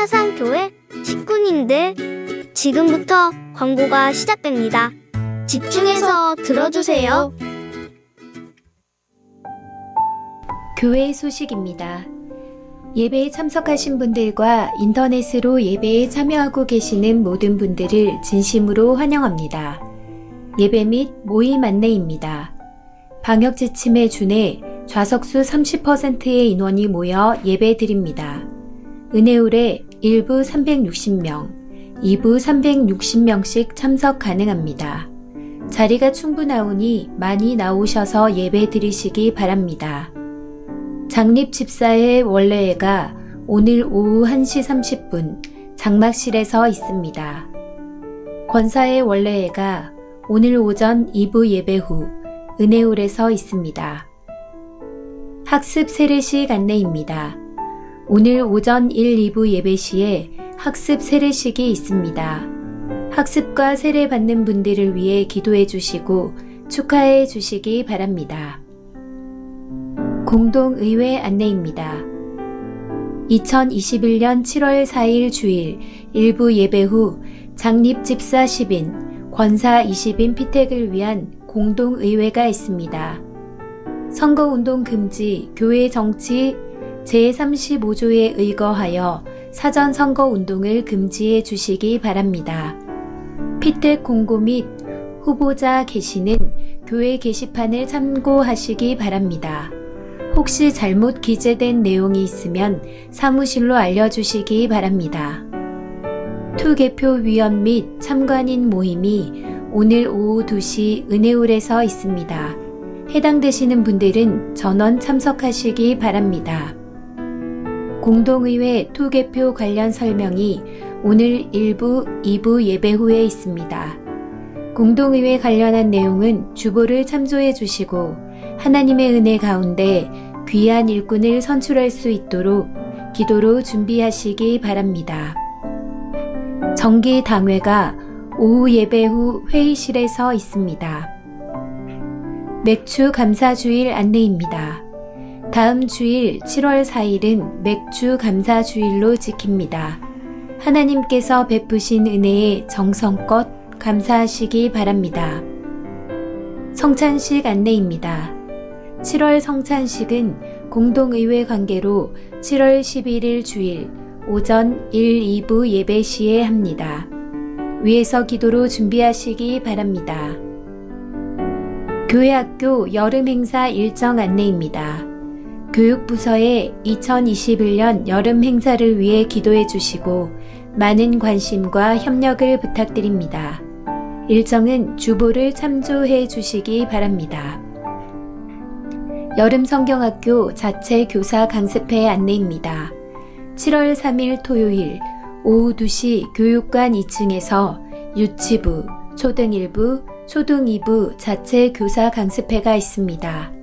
사상교회 식구님들, 지금부터 광고가 시작됩니다. 집중해서 들어주세요. 교회 소식입니다. 예배에 참석하신 분들과 인터넷으로 예배에 참여하고 계시는 모든 분들을 진심으로 환영합니다. 예배 및 모임 안내입니다. 방역 지침에 준해 좌석수 30%의 인원이 모여 예배 드립니다. 은혜홀에 1부 360명, 2부 360명씩 참석 가능합니다. 자리가 충분하오니 많이 나오셔서 예배 드리시기 바랍니다. 장립집사회 원래회가 오늘 오후 1시 30분 장막실에서 있습니다. 권사회 원래회가 오늘 오전 2부 예배 후 은혜홀에서 있습니다. 학습 세례식 안내입니다. 오늘 오전 1, 2부 예배 시에 학습 세례식이 있습니다. 학습과 세례 받는 분들을 위해 기도해 주시고 축하해 주시기 바랍니다. 공동의회 안내입니다. 2021년 7월 4일 주일 1부 예배 후 장립집사 10인, 권사 20인 피택을 위한 공동의회가 있습니다. 선거운동 금지 교회 정치 제35조에 의거하여 사전선거운동을 금지해 주시기 바랍니다. 피택 공고 및 후보자 게시는 교회 게시판을 참고하시기 바랍니다. 혹시 잘못 기재된 내용이 있으면 사무실로 알려주시기 바랍니다. 투개표위원 및 참관인 모임이 오늘 오후 2시 은혜홀에서 있습니다. 해당되시는 분들은 전원 참석하시기 바랍니다. 공동의회 투개표 관련 설명이 오늘 1부, 2부 예배 후에 있습니다. 공동의회 관련한 내용은 주보를 참조해 주시고 하나님의 은혜 가운데 귀한 일꾼을 선출할 수 있도록 기도로 준비하시기 바랍니다. 정기당회가 오후 예배 후 회의실에서 있습니다. 맥주 감사주일 안내입니다. 다음 주일 7월 4일은 맥주 감사주일로 지킵니다. 하나님께서 베푸신 은혜에 정성껏 감사하시기 바랍니다. 성찬식 안내입니다. 7월 성찬식은 공동의회 관계로 7월 11일 주일 오전 1, 2부 예배 시에 합니다. 위에서 기도로 준비하시기 바랍니다. 교회학교 여름 행사 일정 안내입니다. 교육부서에 2021년 여름 행사를 위해 기도해 주시고 많은 관심과 협력을 부탁드립니다. 일정은 주보를 참조해 주시기 바랍니다. 여름 성경학교 자체 교사 강습회 안내입니다. 7월 3일 토요일 오후 2시 교육관 2층에서 유치부, 초등 1부, 초등 2부 자체 교사 강습회가 있습니다.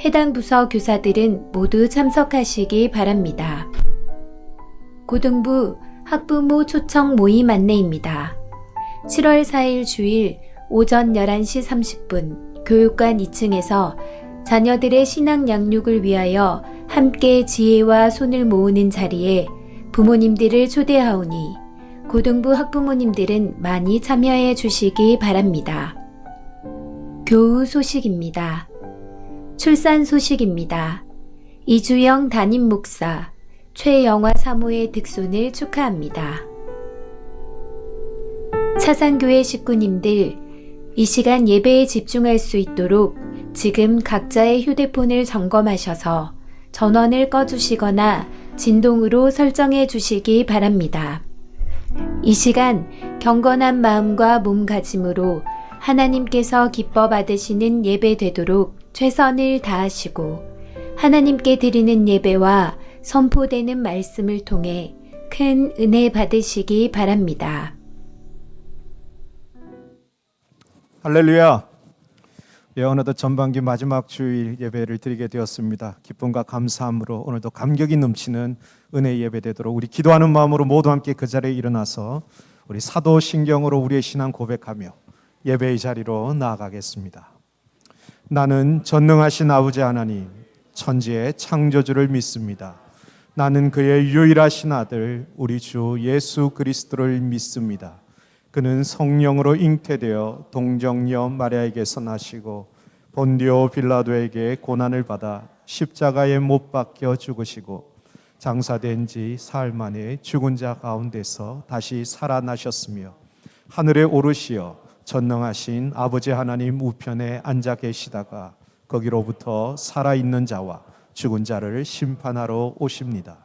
해당 부서 교사들은 모두 참석하시기 바랍니다. 고등부 학부모 초청 모임 안내입니다. 7월 4일 주일 오전 11시 30분 교육관 2층에서 자녀들의 신앙 양육을 위하여 함께 지혜와 손을 모으는 자리에 부모님들을 초대하오니 고등부 학부모님들은 많이 참여해 주시기 바랍니다. 교우 소식입니다. 출산 소식입니다. 이주영 담임 목사, 최영화 사모의 득손을 축하합니다. 사상교회 식구님들, 이 시간 예배에 집중할 수 있도록 지금 각자의 휴대폰을 점검하셔서 전원을 꺼주시거나 진동으로 설정해 주시기 바랍니다. 이 시간 경건한 마음과 몸가짐으로 하나님께서 기뻐 받으시는 예배 되도록 최선을 다하시고 하나님께 드리는 예배와 선포되는 말씀을 통해 큰 은혜 받으시기 바랍니다. 할렐루야. 어느덧 전반기 마지막 주일 예배를 드리게 되었습니다. 기쁨과 감사함으로 오늘도 감격이 넘치는 은혜 예배 되도록 우리 기도하는 마음으로 모두 함께 그 자리에 일어나서 우리 사도신경으로 우리의 신앙 고백하며 예배의 자리로 나아가겠습니다. 나는 전능하신 아버지 하나님, 천지의 창조주를 믿습니다. 나는 그의 유일하신 아들 우리 주 예수 그리스도를 믿습니다. 그는 성령으로 잉태되어 동정녀 마리아에게서 나시고 본디오 빌라도에게 고난을 받아 십자가에 못 박혀 죽으시고 장사된 지 사흘 만에 죽은 자 가운데서 다시 살아나셨으며 하늘에 오르시어 전능하신 아버지 하나님 우편에 앉아 계시다가 거기로부터 살아있는 자와 죽은 자를 심판하러 오십니다.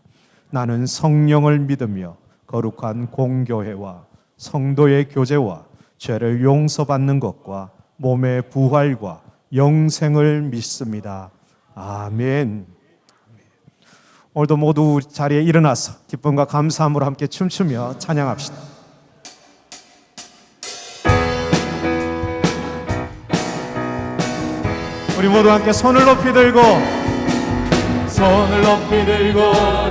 나는 성령을 믿으며 거룩한 공교회와 성도의 교제와 죄를 용서받는 것과 몸의 부활과 영생을 믿습니다. 아멘. 오늘도 모두 자리에 일어나서 기쁨과 감사함으로 함께 춤추며 찬양합시다. 우리 모두 함께 손을 높이 들고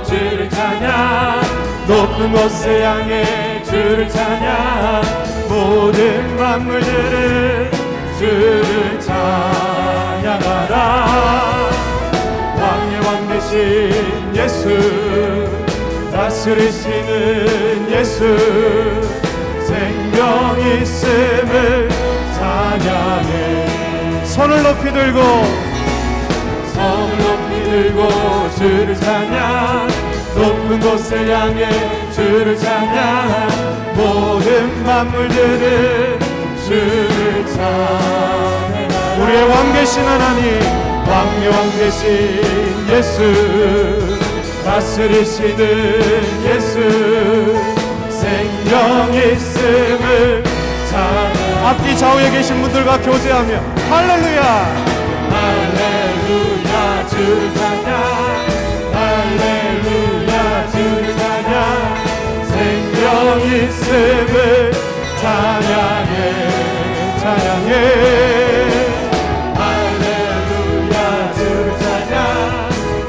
주를 찬양, 높은 곳에 향해 주를 찬양, 모든 만물들은 주를 찬양하라. 왕의 왕 되신 예수, 다스리시는 예수, 생명 있음을 찬양해. 손을 높이 들고 주를 찬양, 높은 곳을 향해 주를 찬양, 모든 만물들은 주를 찬양하라. 우리의 왕 되신 하나님, 왕의 왕 되신 예수, 다스리시는 예수, 생명 있음을 찬양. 앞뒤 좌우에 계신 분들과 교제하며 할렐루야. 할렐루야 주를 찬양, 할렐루야 주를 찬양, 생명 있음을 찬양해. 할렐루야 주를 찬양,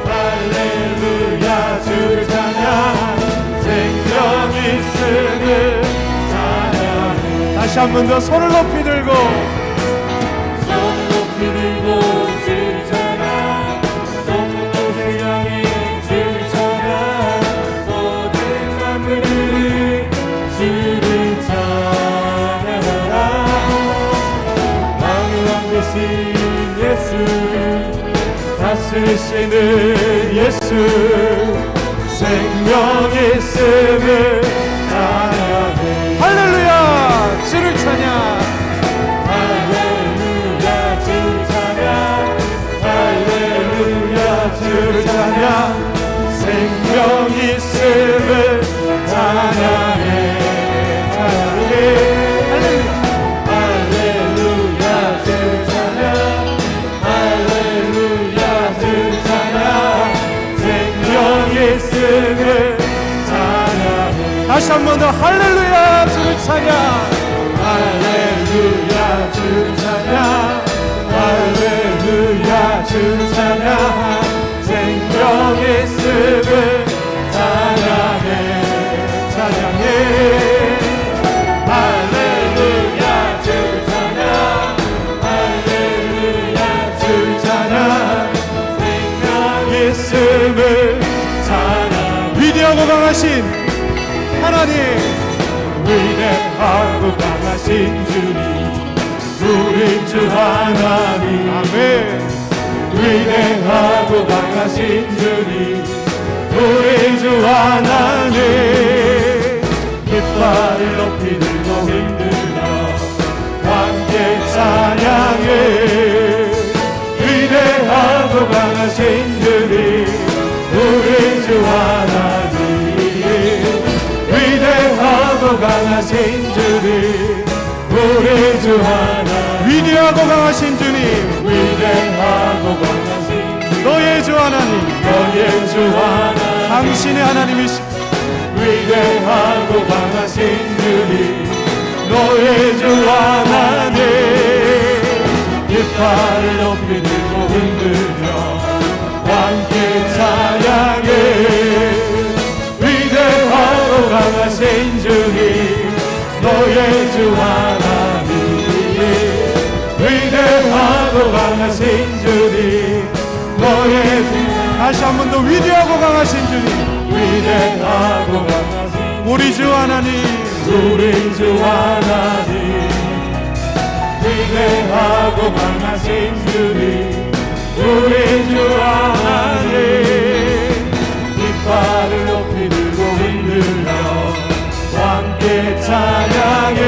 할렐루야 주를 찬양, 생명 있음을 찬양해. 다시 한 번 더 손을 높이 들고 주를 찬양, 높은 곳을 향해 주를 찬양, 모든 만물들이 주를 찬양하라. 왕의 왕 되신 예수, 다스리시는 예수, 생명 있음을 찬양해. 할렐루야 주를 찬양. 주를 찬양, 생명 있음을 찬양해. 할렐루야 주를 찬양, 할렐루야 주를 찬양, 생명 있음을 찬양해. 다시 한 번 더 할렐루야 주를 찬양. 할렐루야 주를 찬양, 할렐루야 주를 찬양, 생명 있음을 찬양해. 할렐루야 주를 찬양, 할렐루야 주를 찬양, 생명 있음을 찬양. 위대하고 강하신 하나님, 위대하고 강하신 주님, 우리 주 하나님. 아멘. 위대하고 강하신 주님, 우리 주 하나님. 깃발을 높이 들고 흔들어 함께 찬양해. 위대하고 강하신 주님, 우리 주 하나님. 위대하고 강하신 주님, 우리 주 하나님. 위대하고 강하신 주님, 위대하고 강하신 주님, 너의 주 하나님, 너의 주 하나님. 당신의 하나님이시. 위대하고 강하신 주님, 너의 주 하나님. 깃발을 높이 들고 흔들며 함께 찬양해. 위대하고 강하신 주님, 너의 주 하나님. 위대하고 강하신 주님, 너의 주. 다시 한 번 더 위대하고 강하신 주님, 주 하나님, 우리 주 하나님, 위대하고 강하신 주님, 우리 주 하나님, 깃발을 높이 들고 흔들며 함께 찬양해.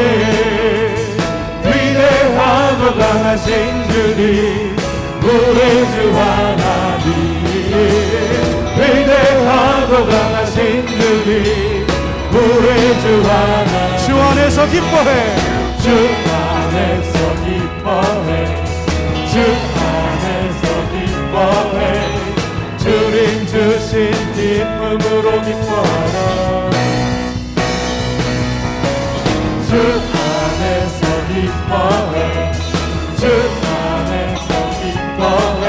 위대하고 강하신 주님, 우리 주 하나님, 위대하고 강하신 주님, 우리 주 하나님, 주 안에서 기뻐해. 주 안에서 기뻐해, 주 안에서 기뻐해, 주님 주신 기쁨으로 기뻐하라. 주 안에서 기뻐해, 주 안에서 기뻐해,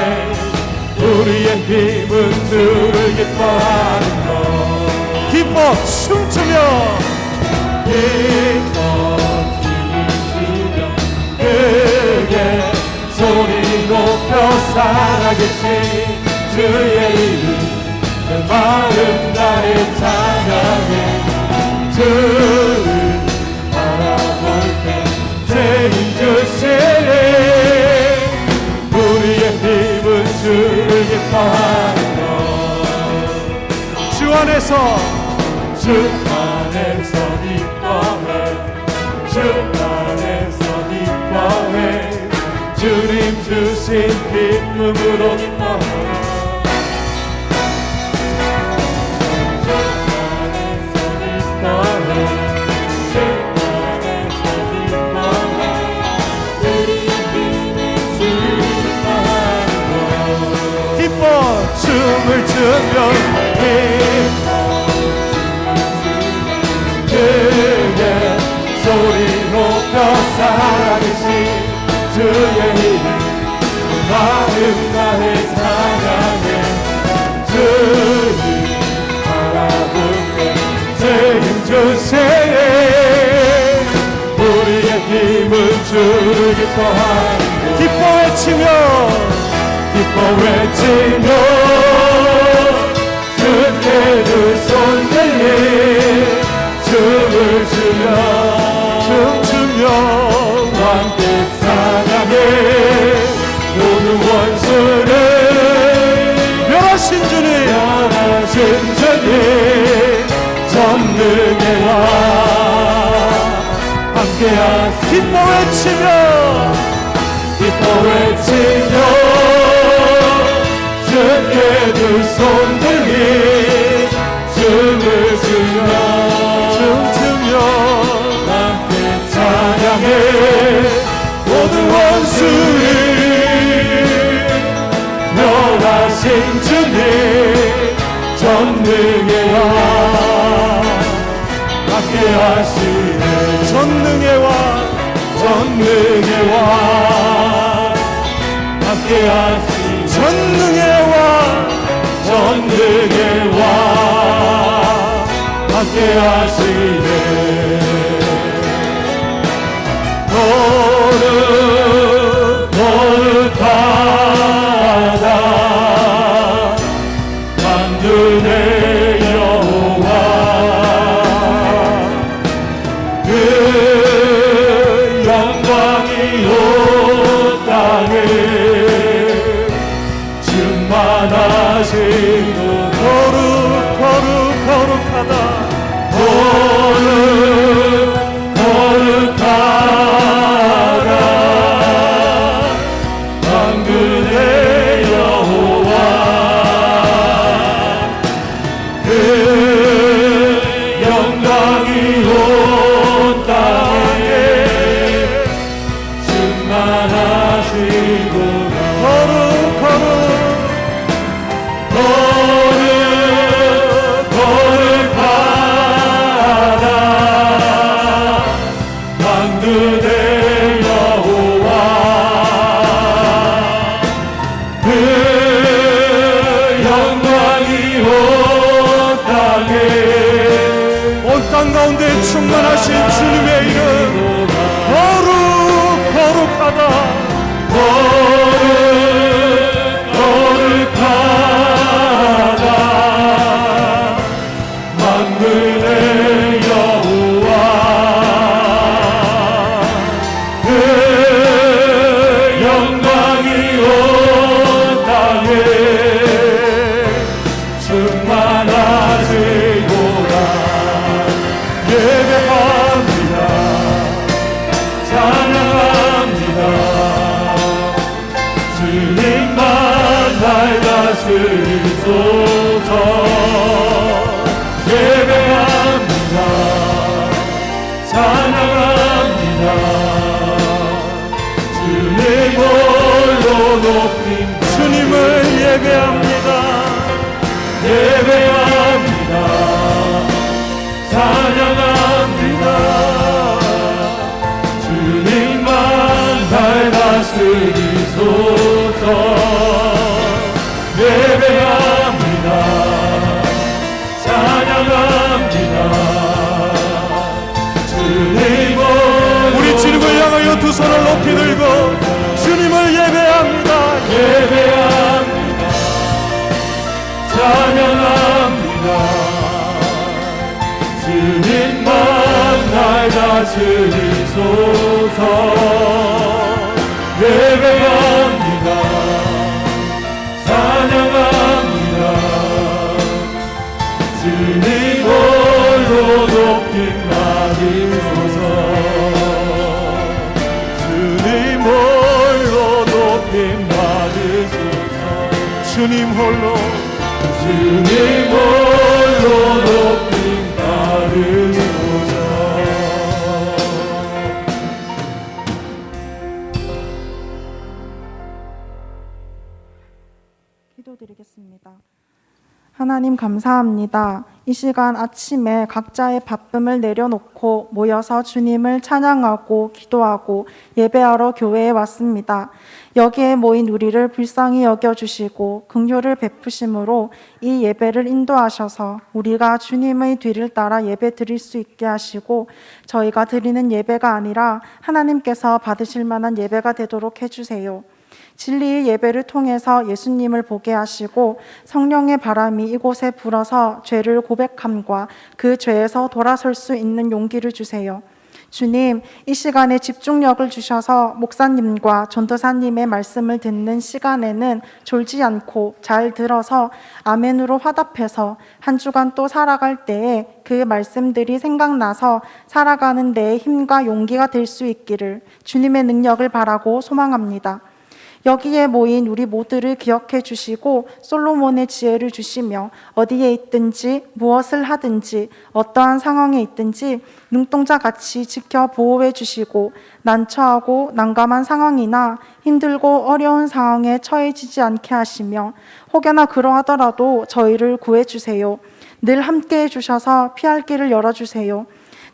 우리의 힘은 주를 기뻐하는 것. 기뻐 춤추며 기뻐 춤추며 크게 소리 높여 살아계신 주의 이름, 내 마음 다해 찬양해. 주를 바라볼 때 제 힘 주시네. 우리의 힘은 주를 기뻐하는 것. 주 안에서 주 안에서 기뻐해, 주 안에서 기뻐해, 주님 주신 기쁨으로 기뻐해. 주 안에서 기뻐해, 주 안에서 기뻐해, 우리의 힘은 주를 기뻐하는 것. 기뻐 춤을 추며 크게 소리 높여 살아계신 주의 이름, 마음 다해 찬양해. 주님 바라볼 때 제 힘 주시네. 우리의 힘은 주를 기뻐하는 기뻐 외치며 기뻐 외치며 주께 두 손 들리 춤을 추며 춤추며 함께 찬양해. 모든 원수를 멸하신 주님, 멸하신 주님, 전능의 왕 함께하시. 기뻐 외치며 기뻐 외치며 주께 두 손 들리 춤을 추며 춤추며 함께 찬양해. 모든 원수를 멸하신 주님, 전능의 왕 함께하시네. 전능의 왕, 전능의 왕 함께하시네. 전능의 왕, 전능의 왕 함께하시네. 거룩하다 만군의 여호와, 그 영광이 온 땅에 충만하신 거룩하다 거룩하다 만군의 여호와, 그 영광이 온 땅에 충만하시구나. 거룩하다 만군의 여호와, 그 영광이 온 땅에 온 땅 가운데 충만하신 주님의 이름 거룩하다 거룩하다 만군의 여호와, 예배합니다. 예배합니다. 찬양합니다. 주님만 날 다스리소서. 예배합니다. 찬양합니다. 주님을 우리 주님을 향하여 두 손을 높이 들고 주님을 예배합니다. 예배합니다. 찬양합니다. 주님만 날 다스리소서. 예배합니다. 찬양합니다. 주님 홀로 높임 받으소서. 주님 홀로 높임 받으소서. 주님 홀로 주님 홀로 높임 받으소서. 기도드리겠습니다. 하나님 감사합니다. 이 시간 아침에 각자의 바쁨을 내려놓고 모여서 주님을 찬양하고 기도하고 예배하러 교회에 왔습니다. 여기에 모인 우리를 불쌍히 여겨주시고 긍휼을 베푸심으로 이 예배를 인도하셔서 우리가 주님의 뒤를 따라 예배 드릴 수 있게 하시고 저희가 드리는 예배가 아니라 하나님께서 받으실 만한 예배가 되도록 해주세요. 진리의 예배를 통해서 예수님을 보게 하시고 성령의 바람이 이곳에 불어서 죄를 고백함과 그 죄에서 돌아설 수 있는 용기를 주세요. 주님, 이 시간에 집중력을 주셔서 목사님과 전도사님의 말씀을 듣는 시간에는 졸지 않고 잘 들어서 아멘으로 화답해서 한 주간 또 살아갈 때에 그 말씀들이 생각나서 살아가는 데에 힘과 용기가 될 수 있기를 주님의 능력을 바라고 소망합니다. 여기에 모인 우리 모두를 기억해 주시고 솔로몬의 지혜를 주시며 어디에 있든지 무엇을 하든지 어떠한 상황에 있든지 눈동자같이 지켜 보호해 주시고 난처하고 난감한 상황이나 힘들고 어려운 상황에 처해지지 않게 하시며 혹여나 그러하더라도 저희를 구해 주세요. 늘 함께 해주셔서 피할 길을 열어주세요.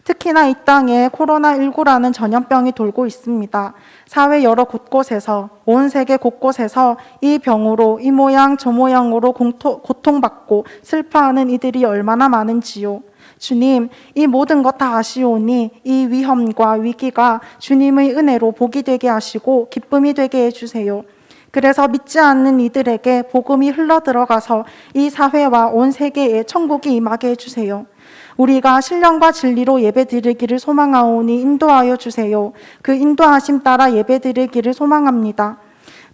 특히나 이 땅에 코로나19라는 전염병이 돌고 있습니다. 사회 여러 곳곳에서, 온 세계 곳곳에서 이 병으로 이 모양 저 모양으로 고통받고 슬퍼하는 이들이 얼마나 많은지요. 주님, 이 모든 것 다 아시오니 이 위험과 위기가 주님의 은혜로 복이 되게 하시고 기쁨이 되게 해주세요. 그래서 믿지 않는 이들에게 복음이 흘러들어가서 이 사회와 온 세계에 천국이 임하게 해주세요. 우리가 신령과 진리로 예배드리기를 소망하오니 인도하여 주세요. 그 인도하심 따라 예배드리기를 소망합니다.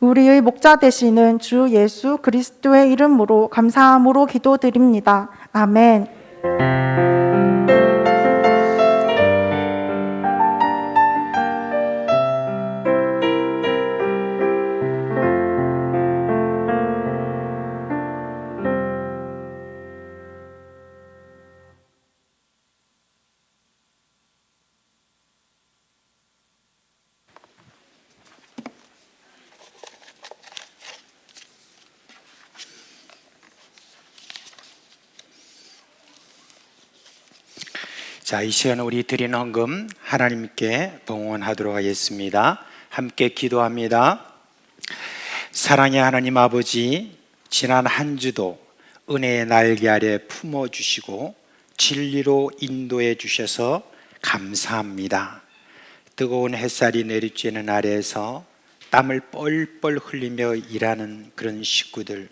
우리의 목자 되시는 주 예수 그리스도의 이름으로 감사함으로 기도드립니다. 아멘. 자, 이 시간 우리 드리는 헌금 하나님께 봉헌하도록 하겠습니다. 함께 기도합니다. 사랑의 하나님 아버지, 지난 한 주도 은혜의 날개 아래 품어주시고 진리로 인도해 주셔서 감사합니다. 뜨거운 햇살이 내리쬐는 아래에서 땀을 뻘뻘 흘리며 일하는 그런 식구들,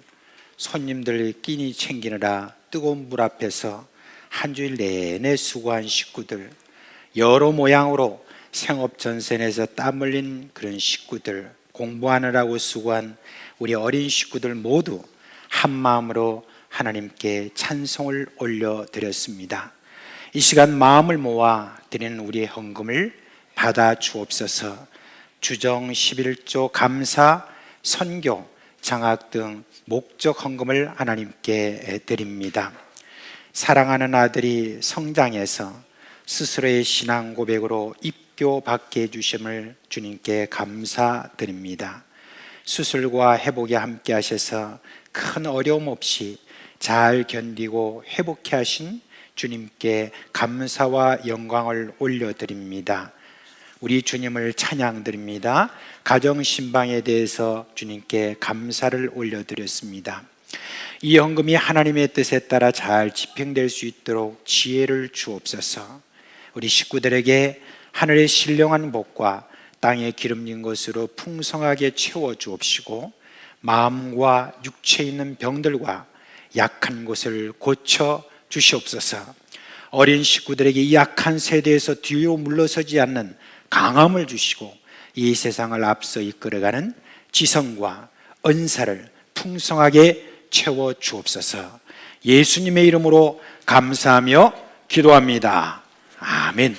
손님들 끼니 챙기느라 뜨거운 물 앞에서 한 주일 내내 수고한 식구들, 여러 모양으로 생업전선에서 땀 흘린 그런 식구들, 공부하느라고 수고한 우리 어린 식구들 모두 한 마음으로 하나님께 찬송을 올려드렸습니다. 이 시간 마음을 모아 드리는 우리의 헌금을 받아 주옵소서. 주정 11조 감사, 선교, 장학 등 목적 헌금을 하나님께 드립니다. 사랑하는 아들이 성장해서 스스로의 신앙 고백으로 입교받게 해주심을 주님께 감사드립니다. 수술과 회복에 함께 하셔서 큰 어려움 없이 잘 견디고 회복해 하신 주님께 감사와 영광을 올려드립니다. 우리 주님을 찬양드립니다. 가정신방에 대해서 주님께 감사를 올려드렸습니다. 이 헌금이 하나님의 뜻에 따라 잘 집행될 수 있도록 지혜를 주옵소서. 우리 식구들에게 하늘의 신령한 복과 땅에 기름진 것으로 풍성하게 채워 주옵시고, 마음과 육체에 있는 병들과 약한 곳을 고쳐 주시옵소서. 어린 식구들에게 이 약한 세대에서 뒤로 물러서지 않는 강함을 주시고, 이 세상을 앞서 이끌어가는 지성과 은사를 풍성하게 채워 주옵소서. 예수님의 이름으로 감사하며 기도합니다. 아멘.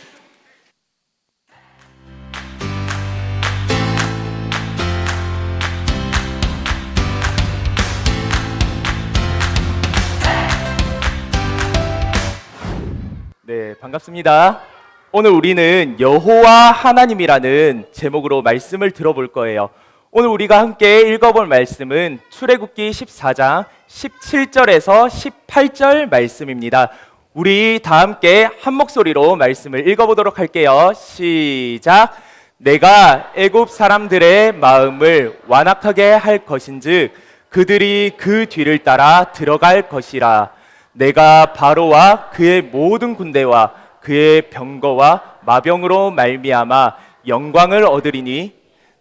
네, 반갑습니다. 오늘 우리는 여호와 하나님이라는 제목으로 말씀을 들어볼 거예요. 오늘 우리가 함께 읽어볼 말씀은 출애굽기 14장 17절에서 18절 말씀입니다. 우리 다 함께 한 목소리로 말씀을 읽어보도록 할게요. 시작. 내가 애굽 사람들의 마음을 완악하게 할 것인즉 그들이 그 뒤를 따라 들어갈 것이라. 내가 바로와 그의 모든 군대와 그의 병거와 마병으로 말미암아 영광을 얻으리니,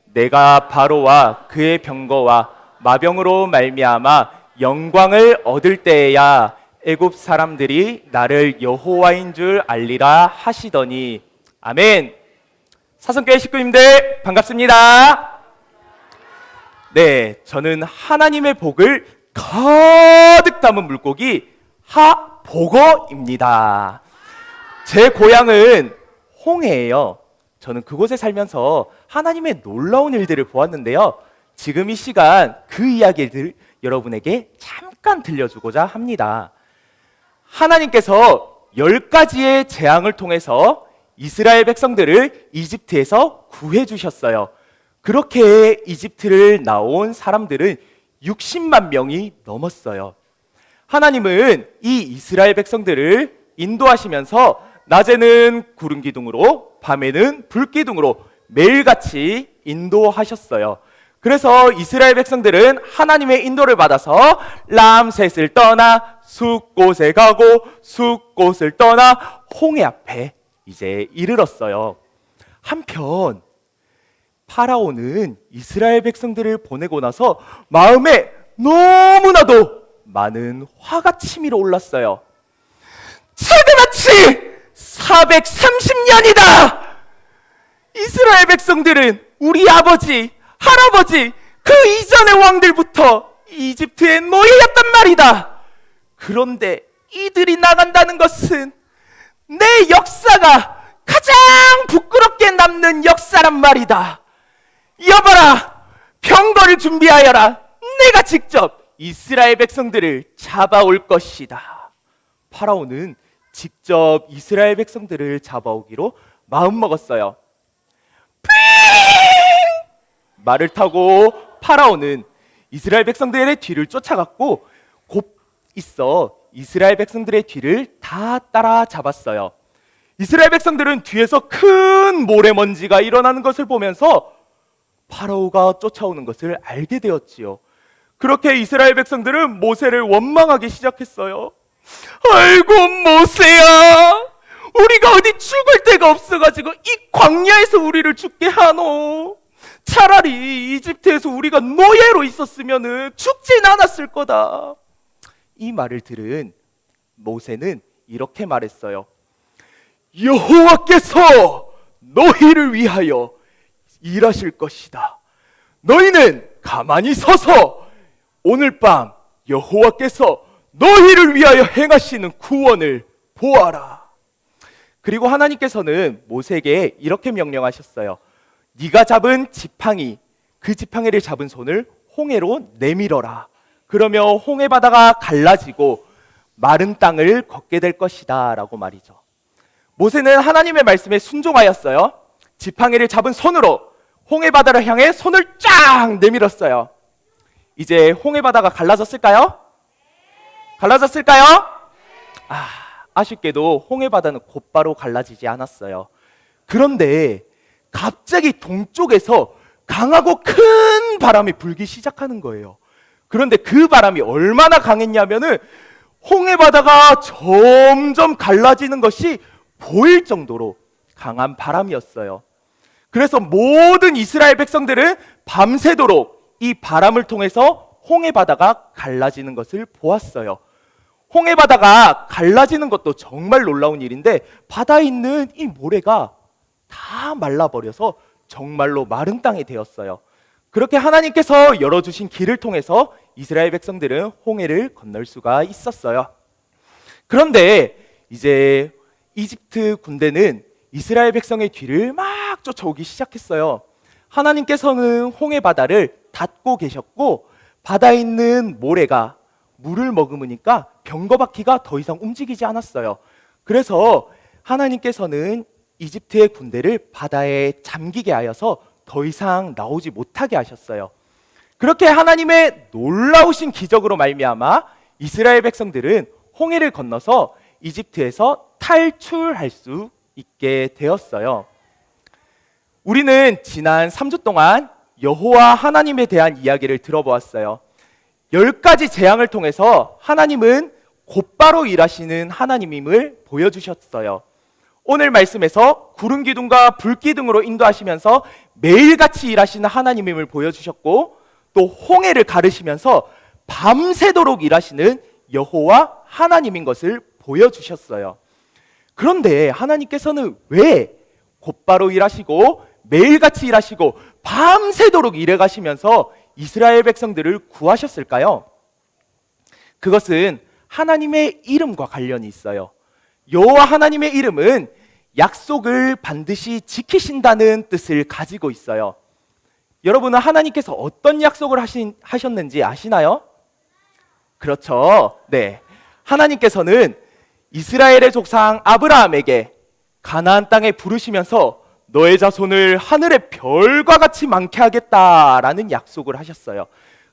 내가 바로와 그의 병거와 마병으로 말미암아 영광을 얻을 때에야 애굽 사람들이 나를 여호와인 줄 알리라 하시더니. 아멘. 사성교회 식구님들 반갑습니다. 네, 저는 하나님의 복을 가득 담은 물고기 하보거입니다. 제 고향은 홍해예요. 저는 그곳에 살면서 하나님의 놀라운 일들을 보았는데요. 지금 이 시간 그 이야기를 여러분에게 잠깐 들려주고자 합니다. 하나님께서 10가지의 재앙을 통해서 이스라엘 백성들을 이집트에서 구해주셨어요. 그렇게 이집트를 나온 사람들은 60만 명이 넘었어요. 하나님은 이 이스라엘 백성들을 인도하시면서 낮에는 구름 기둥으로, 밤에는 불 기둥으로 매일같이 인도하셨어요. 그래서 이스라엘 백성들은 하나님의 인도를 받아서 람셋을 떠나 숫곳에 가고 숫곳을 떠나 홍해 앞에 이제 이르렀어요. 한편 파라오는 이스라엘 백성들을 보내고 나서 마음에 너무나도 많은 화가 치밀어 올랐어요. 차근하치 430년이다! 이스라엘 백성들은 우리 아버지, 할아버지, 그 이전의 왕들부터 이집트에 노예였단 말이다. 그런데 이들이 나간다는 것은 내 역사가 가장 부끄럽게 남는 역사란 말이다. 여봐라, 병거를 준비하여라. 내가 직접 이스라엘 백성들을 잡아올 것이다. 파라오는 직접 이스라엘 백성들을 잡아오기로 마음먹었어요. 말을 타고 파라오는 이스라엘 백성들의 뒤를 쫓아갔고 곧 있어 이스라엘 백성들의 뒤를 다 따라잡았어요. 이스라엘 백성들은 뒤에서 큰 모래먼지가 일어나는 것을 보면서 파라오가 쫓아오는 것을 알게 되었지요. 그렇게 이스라엘 백성들은 모세를 원망하기 시작했어요. 아이고 모세야, 우리가 어디 죽을 데가 없어가지고 이 광야에서 우리를 죽게 하노. 차라리 이집트에서 우리가 노예로 있었으면 죽진 않았을 거다. 이 말을 들은 모세는 이렇게 말했어요. 여호와께서 너희를 위하여 일하실 것이다. 너희는 가만히 서서 오늘 밤 여호와께서 너희를 위하여 행하시는 구원을 보아라. 그리고 하나님께서는 모세에게 이렇게 명령하셨어요. 네가 잡은 지팡이, 그 지팡이를 잡은 손을 홍해로 내밀어라. 그러면 홍해 바다가 갈라지고 마른 땅을 걷게 될 것이다 라고 말이죠. 모세는 하나님의 말씀에 순종하였어요. 지팡이를 잡은 손으로 홍해 바다를 향해 손을 쫙 내밀었어요. 이제 홍해 바다가 갈라졌을까요? 갈라졌을까요? 아쉽게도 홍해 바다는 곧바로 갈라지지 않았어요. 그런데 갑자기 동쪽에서 강하고 큰 바람이 불기 시작하는 거예요. 그런데 그 바람이 얼마나 강했냐면은 홍해 바다가 점점 갈라지는 것이 보일 정도로 강한 바람이었어요. 그래서 모든 이스라엘 백성들은 밤새도록 이 바람을 통해서 홍해 바다가 갈라지는 것을 보았어요. 홍해 바다가 갈라지는 것도 정말 놀라운 일인데 바다에 있는 이 모래가 다 말라버려서 정말로 마른 땅이 되었어요. 그렇게 하나님께서 열어주신 길을 통해서 이스라엘 백성들은 홍해를 건널 수가 있었어요. 그런데 이제 이집트 군대는 이스라엘 백성의 뒤를 막 쫓아오기 시작했어요. 하나님께서는 홍해 바다를 닫고 계셨고 바다에 있는 모래가 물을 머금으니까 병거바퀴가 더 이상 움직이지 않았어요. 그래서 하나님께서는 이집트의 군대를 바다에 잠기게 하여서 더 이상 나오지 못하게 하셨어요. 그렇게 하나님의 놀라우신 기적으로 말미암아 이스라엘 백성들은 홍해를 건너서 이집트에서 탈출할 수 있게 되었어요. 우리는 지난 3주 동안 여호와 하나님에 대한 이야기를 들어보았어요. 10가지 재앙을 통해서 하나님은 곧바로 일하시는 하나님임을 보여주셨어요. 오늘 말씀에서 구름 기둥과 불 기둥으로 인도하시면서 매일같이 일하시는 하나님임을 보여주셨고 또 홍해를 가르시면서 밤새도록 일하시는 여호와 하나님인 것을 보여주셨어요. 그런데 하나님께서는 왜 곧바로 일하시고 매일같이 일하시고 밤새도록 일해 가시면서 이스라엘 백성들을 구하셨을까요? 그것은 하나님의 이름과 관련이 있어요. 여호와 하나님의 이름은 약속을 반드시 지키신다는 뜻을 가지고 있어요. 여러분은 하나님께서 어떤 약속을 하셨는지 아시나요? 그렇죠. 네. 하나님께서는 이스라엘의 조상 아브라함에게 가나안 땅에 부르시면서 너의 자손을 하늘의 별과 같이 많게 하겠다라는 약속을 하셨어요.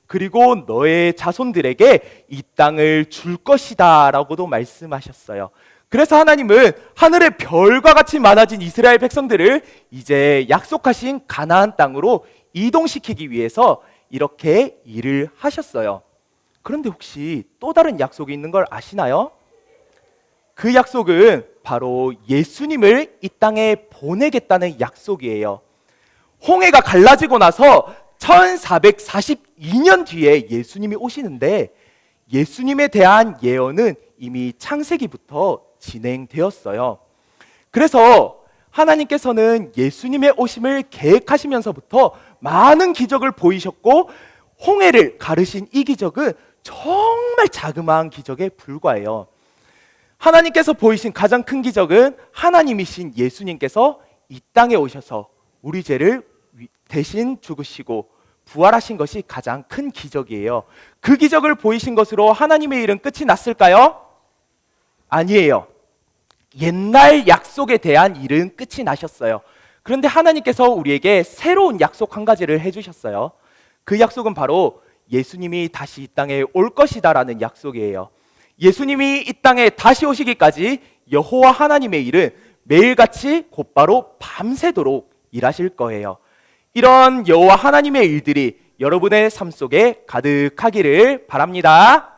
그리고 너의 자손들에게 이 땅을 줄 것이다 라고도 말씀하셨어요. 그래서 하나님은 하늘의 별과 같이 많아진 이스라엘 백성들을 이제 약속하신 가나안 땅으로 이동시키기 위해서 이렇게 일을 하셨어요. 그런데 혹시 또 다른 약속이 있는 걸 아시나요? 그 약속은 바로 예수님을 이 땅에 보내겠다는 약속이에요. 홍해가 갈라지고 나서 1442년 뒤에 예수님이 오시는데 예수님에 대한 예언은 이미 창세기부터 진행되었어요. 그래서 하나님께서는 예수님의 오심을 계획하시면서부터 많은 기적을 보이셨고 홍해를 가르신 이 기적은 정말 자그마한 기적에 불과해요. 하나님께서 보이신 가장 큰 기적은 하나님이신 예수님께서 이 땅에 오셔서 우리 죄를 대신 죽으시고 부활하신 것이 가장 큰 기적이에요. 그 기적을 보이신 것으로 하나님의 일은 끝이 났을까요? 아니에요. 옛날 약속에 대한 일은 끝이 나셨어요. 그런데 하나님께서 우리에게 새로운 약속 한 가지를 해주셨어요. 그 약속은 바로 예수님이 다시 이 땅에 올 것이다라는 약속이에요. 예수님이 이 땅에 다시 오시기까지 여호와 하나님의 일은 매일같이 곧바로 밤새도록 일하실 거예요. 이런 여호와 하나님의 일들이 여러분의 삶 속에 가득하기를 바랍니다.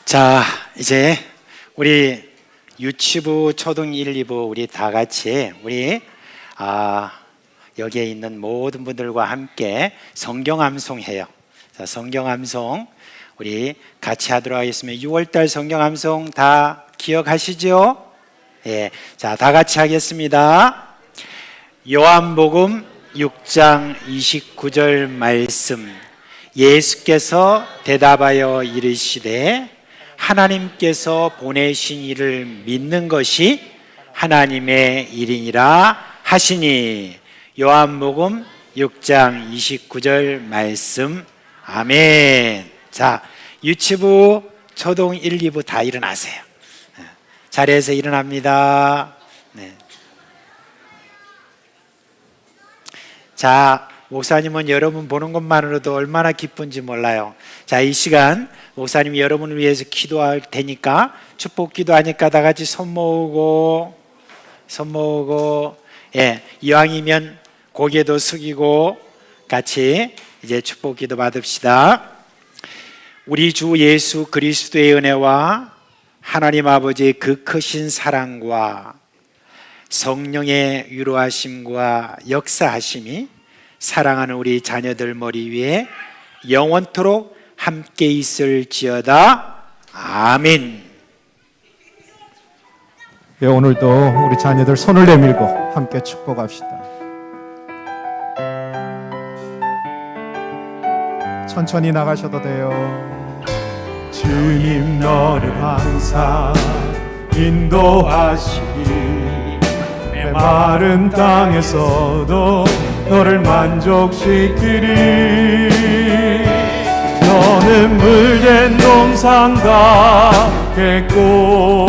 자, 이제 우리 유치부, 초등 1, 2부 우리 다 같이 우리 여기에 있는 모든 분들과 함께 성경 암송해요. 자, 성경 암송 우리 같이 하도록 하겠습니다. 6월달 성경 암송 다 기억하시죠? 예, 자, 다 같이 하겠습니다. 요한복음 6장 29절 말씀. 예수께서 대답하여 이르시되 하나님께서 보내신 이를 믿는 것이 하나님의 일이니라 하시니. 요한복음 6장 29절 말씀. 아멘. 자, 유치부, 초등 1, 2부 다 일어나세요. 자리에서 일어납니다. 네. 자, 목사님은 여러분 보는 것만으로도 얼마나 기쁜지 몰라요. 자, 이 시간 목사님이 여러분을 위해서 기도할 테니까, 축복 기도하니까 다 같이 손 모으고, 예, 이왕이면 고개도 숙이고 같이 이제 축복 기도 받읍시다. 우리 주 예수 그리스도의 은혜와 하나님 아버지의 그 크신 사랑과 성령의 위로하심과 역사하심이 사랑하는 우리 자녀들 머리 위에 영원토록 함께 있을지어다. 아멘. 예, 오늘도 우리 자녀들 손을 내밀고 함께 축복합시다. 천천히 나가셔도 돼요. 주님 너를 항상 인도하시니 내 마른 땅에서도 너를 만족시키리. 너는 물된 동산 같겠고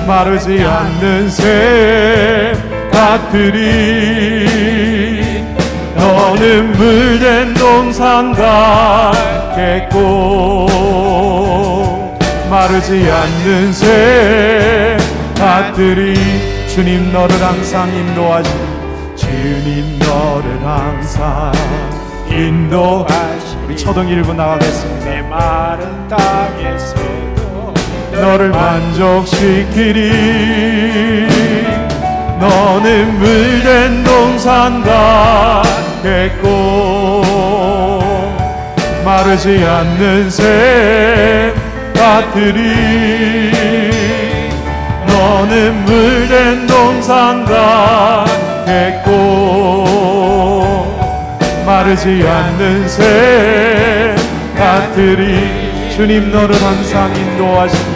마르지 않는 새 같으리. 너는 물된 동산 같겠고 마르지 않는 새 같으리. 주님 너를 항상 인도하시니 주님 너를 항상 인도하시니. 우리 초등 1부 나가겠습니다. 내 마른 땅에서도 너를 만족시키리. 너는 물된 동산 같겠고 마르지 않는 새 같으리. 너는 물된 동산 같겠고 마르지 않는 새 같으리. 주님 너를 항상 인도하시니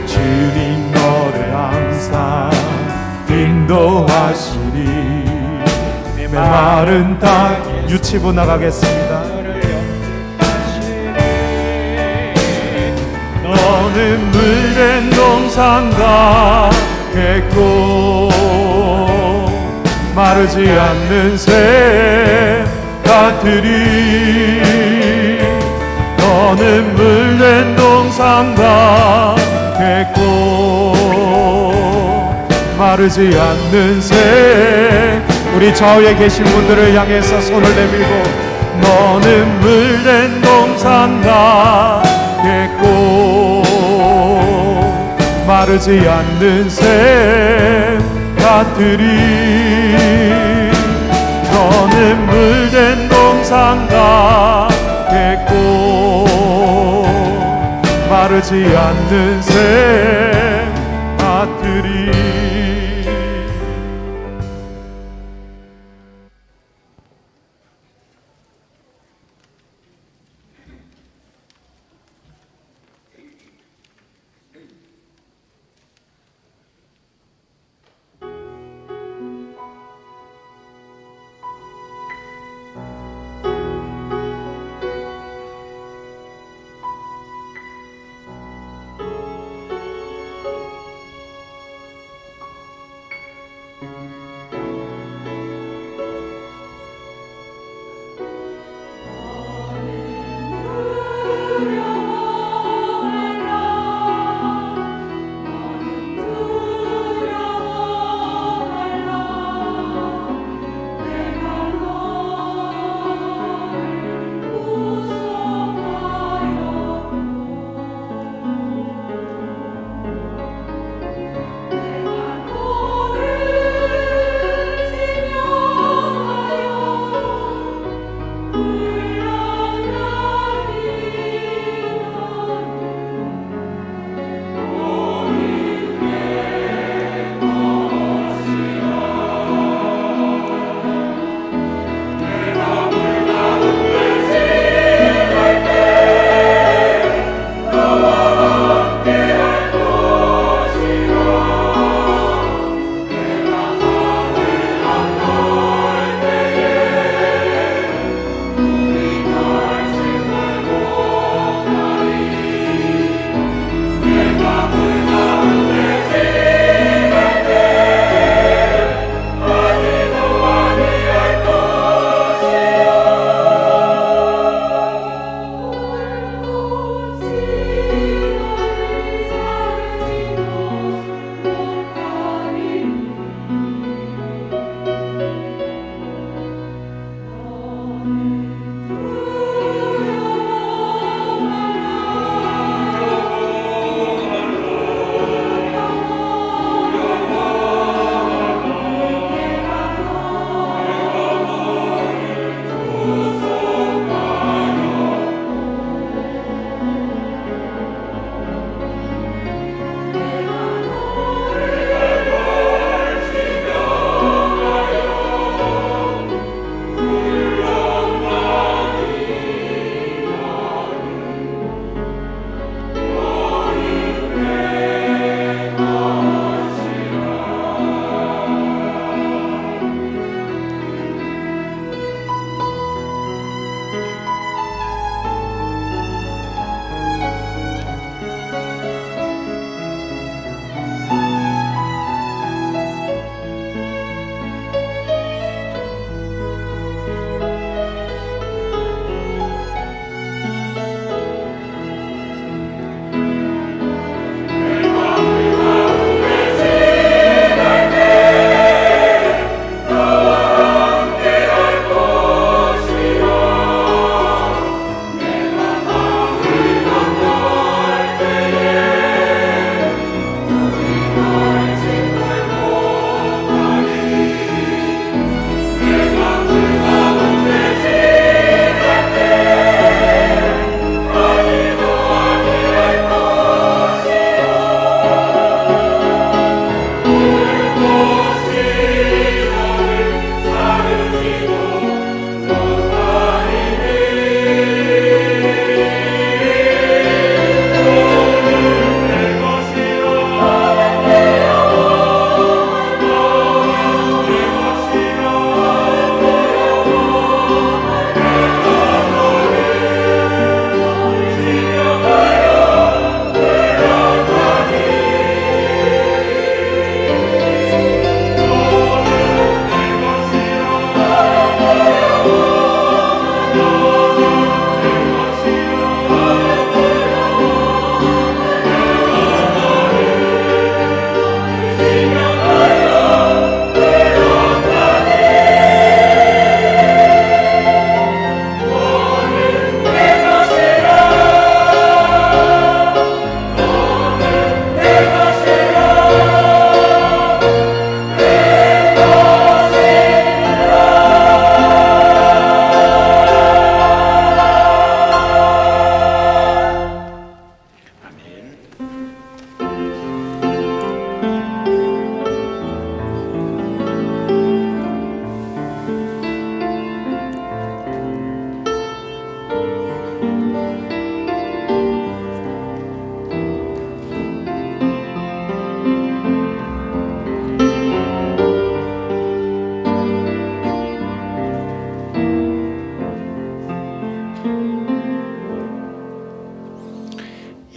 주님 너를 항상 인도하시니 내 마른 땅. 유치부 나가겠습니다. 너는 물된 동산 같겠고 마르지 않는 새 같으리. 너는 물된 동산 같겠고 마르지 않는 새. 우리 좌우에 계신 분들을 향해서 손을 내밀고 너는 물된 동산 같겠고 마르지 않는 새 같으리. 너는 물된 동산 같겠고 마르지 않는 새 같으리.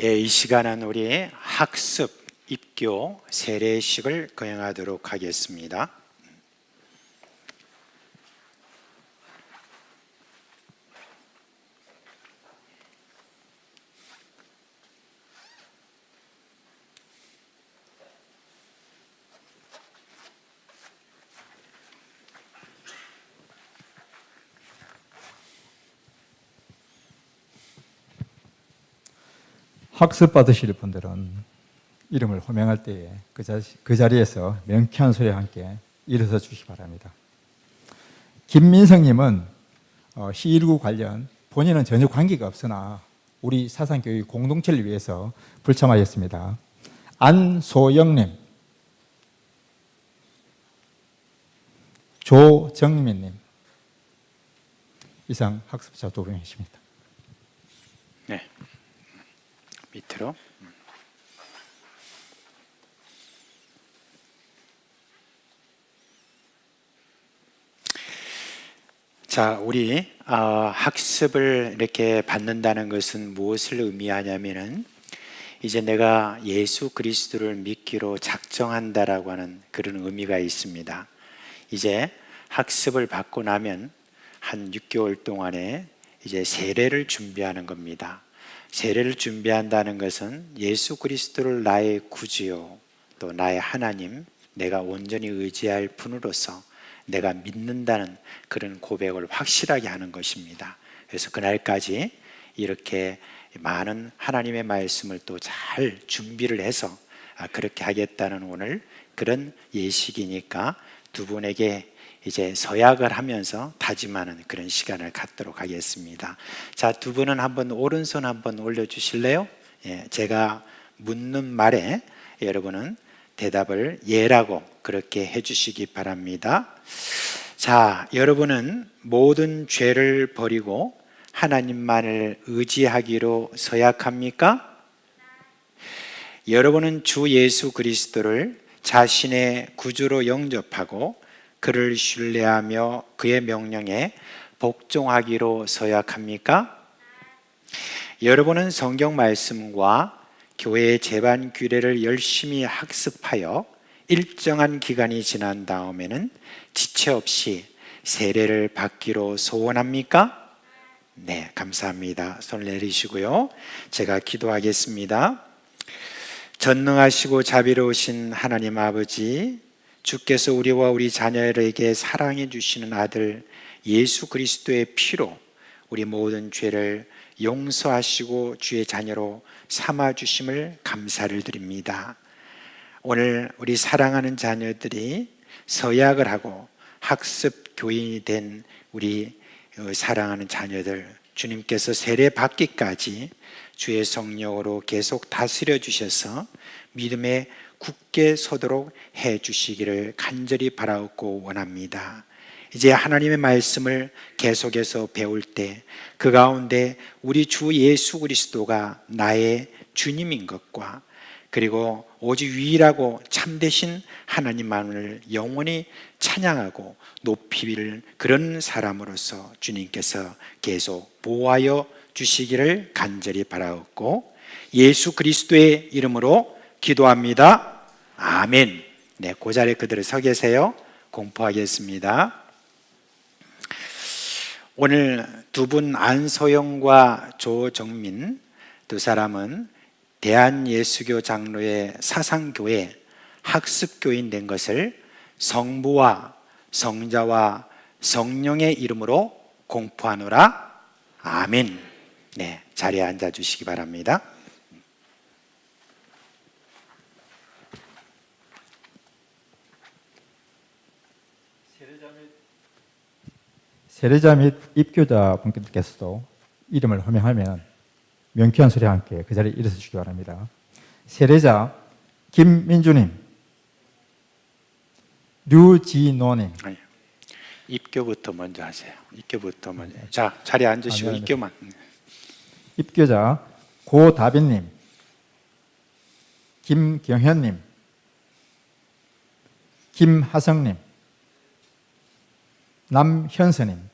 예, 이 시간은 우리 학습, 입교, 세례식을 거행하도록 하겠습니다. 학습 받으실 분들은 이름을 호명할 때에 그 자리에서 명쾌한 소리와 함께 일어서 주시기 바랍니다. 김민성님은 C19 관련 본인은 전혀 관계가 없으나 우리 사상교육 공동체를 위해서 불참하였습니다. 안소영님, 조정민님, 이상 학습자 2명이십니다. 네. 밑으로. 자, 우리 학습을 이렇게 받는다는 것은 무엇을 의미하냐면은 이제 내가 예수 그리스도를 믿기로 작정한다라고 하는 그런 의미가 있습니다. 이제 학습을 받고 나면 한 6개월 동안에 이제 세례를 준비하는 겁니다. 세례를 준비한다는 것은 예수 그리스도를 나의 구주요 또 나의 하나님, 내가 온전히 의지할 분으로서 내가 믿는다는 그런 고백을 확실하게 하는 것입니다. 그래서 그날까지 이렇게 많은 하나님의 말씀을 또 잘 준비를 해서 그렇게 하겠다는 오늘 그런 예식이니까 두 분에게 이제 서약을 하면서 다짐하는 그런 시간을 갖도록 하겠습니다. 자, 두 분은 한번 오른손 한번 올려주실래요? 예, 제가 묻는 말에 여러분은 대답을 예라고 그렇게 해주시기 바랍니다. 자, 여러분은 모든 죄를 버리고 하나님만을 의지하기로 서약합니까? 여러분은 주 예수 그리스도를 자신의 구주로 영접하고 그를 신뢰하며 그의 명령에 복종하기로 서약합니까? 여러분은 성경 말씀과 교회의 제반 규례를 열심히 학습하여 일정한 기간이 지난 다음에는 지체 없이 세례를 받기로 소원합니까? 네, 감사합니다. 손 내리시고요. 제가 기도하겠습니다. 전능하시고 자비로우신 하나님 아버지, 주께서 우리와 우리 자녀에게 사랑해 주시는 아들 예수 그리스도의 피로 우리 모든 죄를 용서하시고 주의 자녀로 삼아 주심을 감사를 드립니다. 오늘 우리 사랑하는 자녀들이 서약을 하고 학습 교인이 된 우리 사랑하는 자녀들, 주님께서 세례 받기까지 주의 성령으로 계속 다스려 주셔서 믿음에 굳게 서도록 해 주시기를 간절히 바라옵고 원합니다. 이제 하나님의 말씀을 계속해서 배울 때 그 가운데 우리 주 예수 그리스도가 나의 주님인 것과 그리고 오직 유일하고 참되신 하나님만을 영원히 찬양하고 높이를 그런 사람으로서 주님께서 계속 보호하여 주시기를 간절히 바라옵고 예수 그리스도의 이름으로 기도합니다. 아멘. 네, 그 자리에 그대로 서 계세요. 공포하겠습니다. 오늘 두 분 안소영과 조정민 두 사람은 대한예수교 장로의 사상교회 학습교인 된 것을 성부와 성자와 성령의 이름으로 공포하노라. 아멘. 네, 자리에 앉아 주시기 바랍니다. 세례자 및 입교자 분께서도 이름을 호명하면 명쾌한 소리와 함께 그 자리에 일어서 주시기 바랍니다. 세례자 김민주님, 류진호님. 아니, 입교부터 먼저 하세요. 입교부터 먼저. 자, 자리에 앉으시고 입교만. 입교자 고다빈님, 김경현님, 김하성님, 남현서님,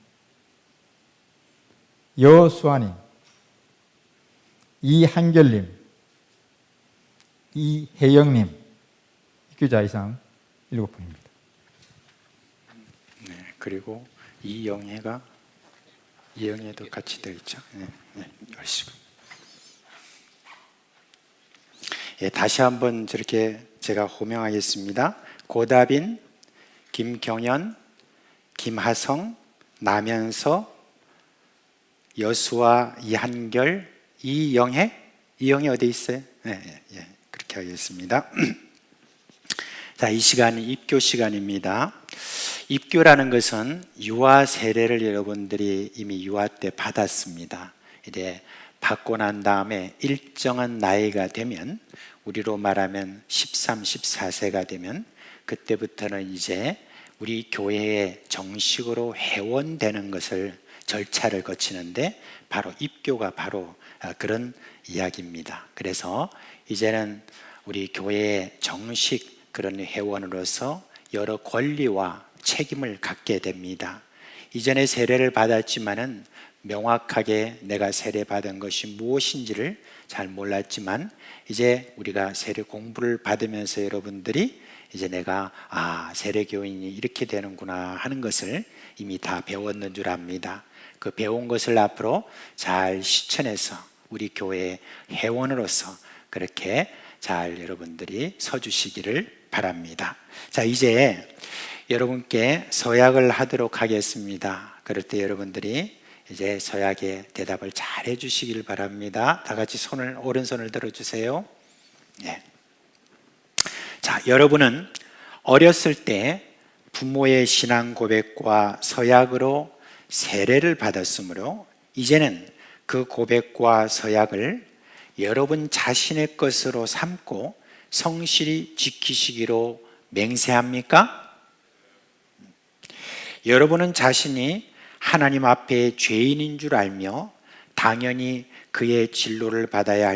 여수아님, 이한결님, 이혜영님, 입교자 이상 7분입니다. 네, 그리고 이영애도 같이 되어 있죠. 네, 네, 열심히. 예, 다시 한번 저렇게 제가 호명하겠습니다. 고다빈, 김경연, 김하성, 남현서, 여수와 이한결, 이영애 어디 있어요? 네, 예, 그렇게 하겠습니다. 자, 이 시간은 입교 시간입니다. 입교라는 것은 유아 세례를 여러분들이 이미 유아 때 받았습니다. 이제 받고 난 다음에 일정한 나이가 되면, 우리로 말하면 13, 14세가 되면 그때부터는 이제 우리 교회에 정식으로 회원되는 것을 절차를 거치는데, 바로 입교가 바로 그런 이야기입니다. 그래서 이제는 우리 교회의 정식 그런 회원으로서 여러 권리와 책임을 갖게 됩니다. 이전에 세례를 받았지만은 명확하게 내가 세례받은 것이 무엇인지를 잘 몰랐지만, 이제 우리가 세례 공부를 받으면서 여러분들이 이제 내가 세례교인이 이렇게 되는구나 하는 것을 이미 다 배웠는 줄 압니다. 그 배운 것을 앞으로 잘 실천해서 우리 교회의 회원으로서 그렇게 잘 여러분들이 서주시기를 바랍니다. 자, 이제 여러분께 서약을 하도록 하겠습니다. 그럴 때 여러분들이 이제 서약의 대답을 잘 해주시길 바랍니다. 다 같이 오른손을 들어주세요. 네. 자, 여러분은 어렸을 때 부모의 신앙 고백과 서약으로 세례를 받았으므로, 이제는 그 고백과 서약을 여러분 자신의 것으로 삼고 성실히 지키시기로 맹세합니까? 여러분은 자신이 하나님 앞에 죄인인 줄 알며 당연히 그의 진노를 받아야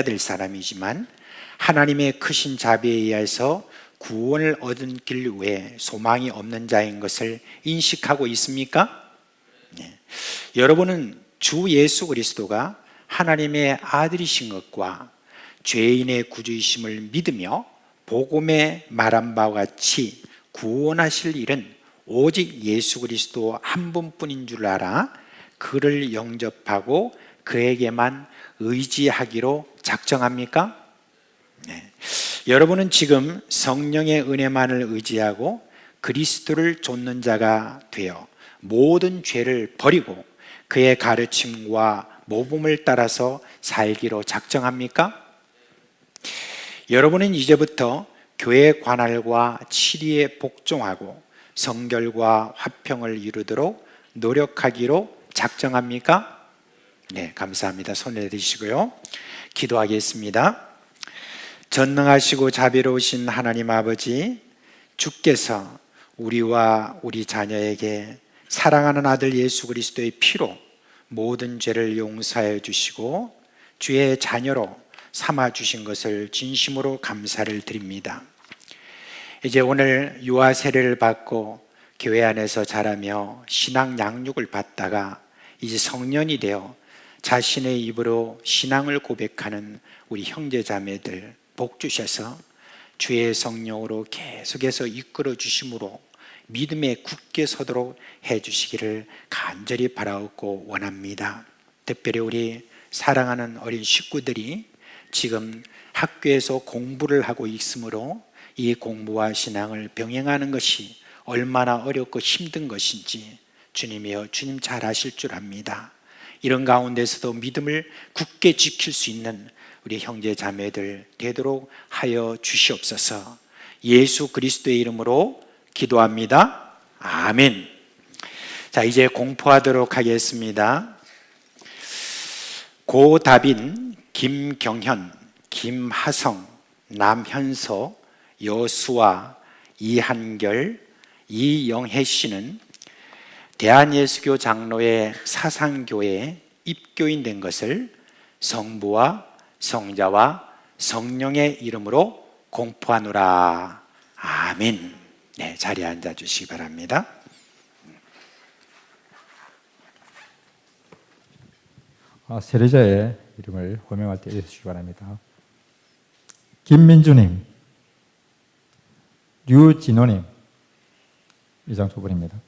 될 사람이지만, 하나님의 크신 자비에 의해서 구원을 얻은 길 외에 소망이 없는 자인 것을 인식하고 있습니까? 네. 여러분은 주 예수 그리스도가 하나님의 아들이신 것과 죄인의 구주이심을 믿으며 복음에 말한 바와 같이 구원하실 일은 오직 예수 그리스도 한 분뿐인 줄 알아 그를 영접하고 그에게만 의지하기로 작정합니까? 네. 여러분은 지금 성령의 은혜만을 의지하고 그리스도를 좇는 자가 되어 모든 죄를 버리고 그의 가르침과 모범을 따라서 살기로 작정합니까? 여러분은 이제부터 교회 관할과 치리에 복종하고 성결과 화평을 이루도록 노력하기로 작정합니까? 네, 감사합니다. 손 내리시고요. 기도하겠습니다. 전능하시고 자비로우신 하나님 아버지, 주께서 우리와 우리 자녀에게 사랑하는 아들 예수 그리스도의 피로 모든 죄를 용서해 주시고 주의 자녀로 삼아 주신 것을 진심으로 감사를 드립니다. 이제 오늘 유아 세례를 받고 교회 안에서 자라며 신앙 양육을 받다가 이제 성년이 되어 자신의 입으로 신앙을 고백하는 우리 형제 자매들 복 주셔서 주의 성령으로 계속해서 이끌어 주심으로 믿음에 굳게 서도록 해 주시기를 간절히 바라옵고 원합니다. 특별히 우리 사랑하는 어린 식구들이 지금 학교에서 공부를 하고 있으므로 이 공부와 신앙을 병행하는 것이 얼마나 어렵고 힘든 것인지 주님이여, 주님 잘 아실 줄 압니다. 이런 가운데서도 믿음을 굳게 지킬 수 있는 우리 형제 자매들 되도록 하여 주시옵소서. 예수 그리스도의 이름으로 기도합니다. 아멘. 자, 이제 공포하도록 하겠습니다. 고다빈, 김경현, 김하성, 남현서, 여수와 이한결, 이영애 씨는 대한예수교 장로회 사상교회에 입교인 된 것을 성부와 성자와 성령의 이름으로 공포하노라. 아멘. 네, 자리에 앉아 주시기 바랍니다. 세례자의 이름을 호명할 때 해주시기 바랍니다. 김민주님, 류진호님, 이상 두 분입니다.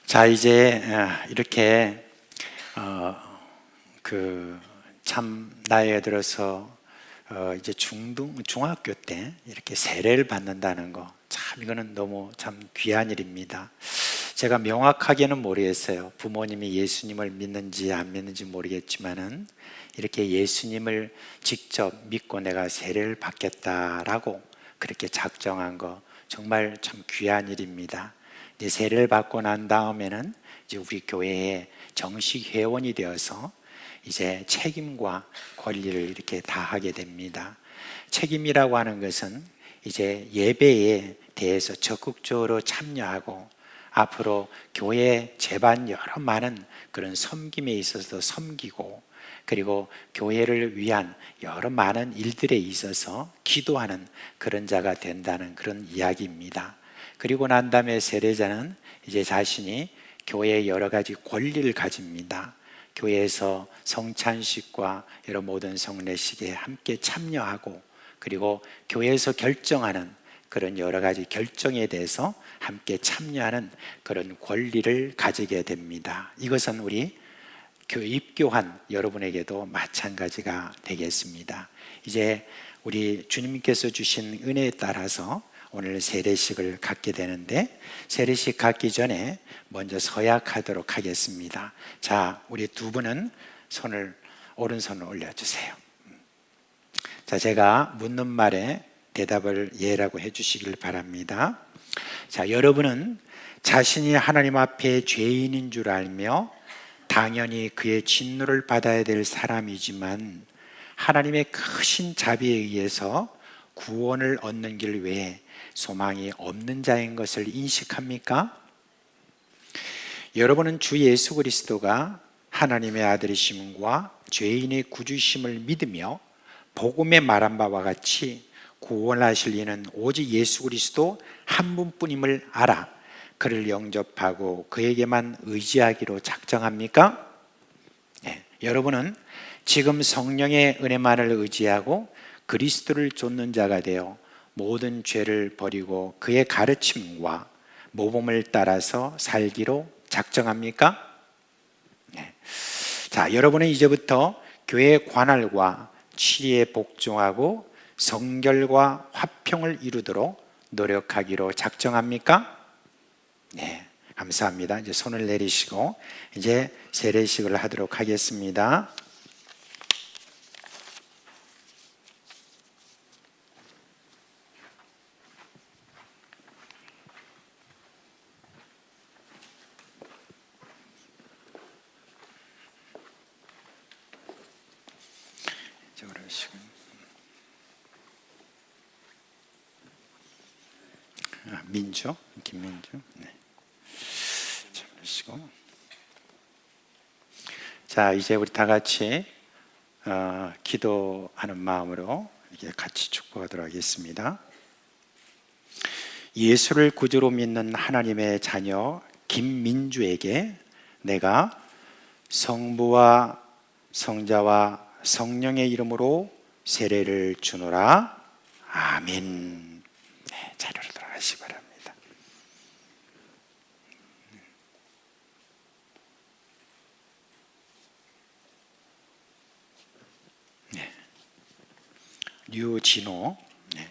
자, 이제 이렇게 참 나이에 들어서 이제 중학교 때 이렇게 세례를 받는다는 거, 참 이거는 너무 참 귀한 일입니다. 제가 명확하게는 모르겠어요. 부모님이 예수님을 믿는지 안 믿는지 모르겠지만은 이렇게 예수님을 직접 믿고 내가 세례를 받겠다라고 그렇게 작정한 거 정말 참 귀한 일입니다. 이제 세례를 받고 난 다음에는 이제 우리 교회에 정식 회원이 되어서 이제 책임과 권리를 이렇게 다하게 됩니다. 책임이라고 하는 것은 이제 예배에 대해서 적극적으로 참여하고 앞으로 교회 제반 여러 많은 그런 섬김에 있어서 섬기고, 그리고 교회를 위한 여러 많은 일들에 있어서 기도하는 그런 자가 된다는 그런 이야기입니다. 그리고 난 다음에 세례자는 이제 자신이 교회의 여러 가지 권리를 가집니다. 교회에서 성찬식과 여러 모든 성례식에 함께 참여하고, 그리고 교회에서 결정하는 그런 여러 가지 결정에 대해서 함께 참여하는 그런 권리를 가지게 됩니다. 이것은 우리 입교한 여러분에게도 마찬가지가 되겠습니다. 이제 우리 주님께서 주신 은혜에 따라서 오늘 세례식을 갖게 되는데, 세례식 갖기 전에 먼저 서약하도록 하겠습니다. 자, 우리 두 분은 오른손을 올려주세요. 자, 제가 묻는 말에 대답을 예라고 해주시길 바랍니다. 자, 여러분은 자신이 하나님 앞에 죄인인 줄 알며 당연히 그의 진노를 받아야 될 사람이지만 하나님의 크신 자비에 의해서 구원을 얻는 길 외에 소망이 없는 자인 것을 인식합니까? 여러분은 주 예수 그리스도가 하나님의 아들이심과 죄인의 구주심을 믿으며 복음에 말한 바와 같이 구원하실 이는 오직 예수 그리스도 한 분뿐임을 알아 그를 영접하고 그에게만 의지하기로 작정합니까? 네, 여러분은 지금 성령의 은혜만을 의지하고 그리스도를 좇는 자가 되어 모든 죄를 버리고 그의 가르침과 모범을 따라서 살기로 작정합니까? 네. 자, 여러분은 이제부터 교회의 관할과 치리에 복종하고 성결과 화평을 이루도록 노력하기로 작정합니까? 네, 감사합니다. 이제 손을 내리시고 이제 세례식을 하도록 하겠습니다. 민주, 김민주. 네. 자, 이제 우리 다 같이 기도하는 마음으로 이렇게 같이 축복하도록 하겠습니다. 예수를 구주로 믿는 하나님의 자녀 김민주에게 내가 성부와 성자와 성령의 이름으로 세례를 주노라. 아멘. 네, 자리로 돌아가시기 바랍니다. 네. 류진호. 네.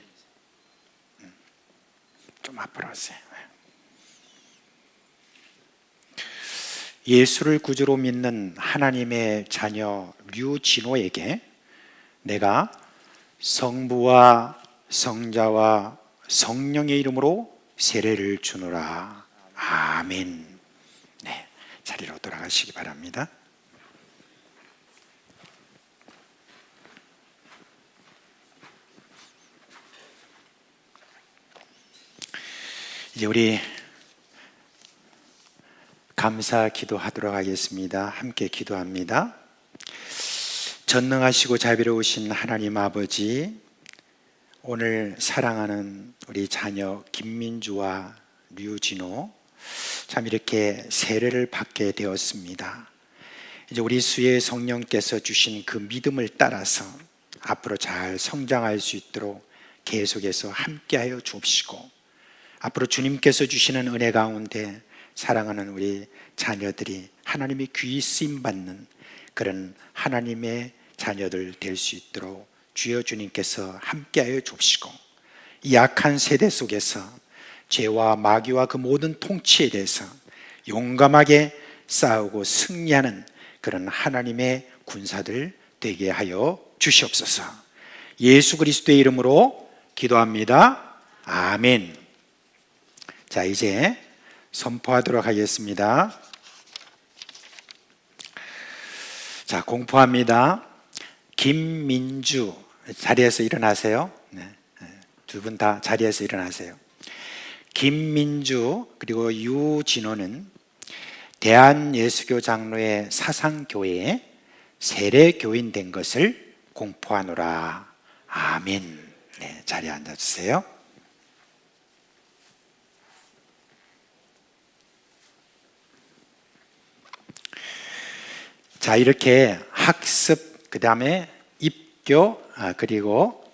좀 앞으로 오세요. 예수를 구주로 믿는 하나님의 자녀 류진호에게 내가 성부와 성자와 성령의 이름으로 세례를 주노라. 아멘. 네, 자리로 돌아가시기 바랍니다. 이제 우리 감사 기도하도록 하겠습니다. 함께 기도합니다. 전능하시고 자비로우신 하나님 아버지, 오늘 사랑하는 우리 자녀 김민주와 류진호 참 이렇게 세례를 받게 되었습니다. 이제 우리 수의 성령께서 주신 그 믿음을 따라서 앞으로 잘 성장할 수 있도록 계속해서 함께하여 주옵시고, 앞으로 주님께서 주시는 은혜 가운데 사랑하는 우리 자녀들이 하나님의 귀히 쓰임받는 그런 하나님의 자녀들 될 수 있도록 주여 주님께서 함께하여 주옵시고, 이 약한 세대 속에서 죄와 마귀와 그 모든 통치에 대해서 용감하게 싸우고 승리하는 그런 하나님의 군사들 되게 하여 주시옵소서. 예수 그리스도의 이름으로 기도합니다. 아멘. 자, 이제 선포하도록 하겠습니다. 자, 공포합니다. 김민주, 자리에서 일어나세요. 두 분 다 자리에서 일어나세요. 김민주 그리고 유진호는 대한예수교 장로의 사상교회에 세례교인 된 것을 공포하노라. 아멘. 네, 자리에 앉아주세요. 자, 이렇게 학습, 그 다음에 입교, 그리고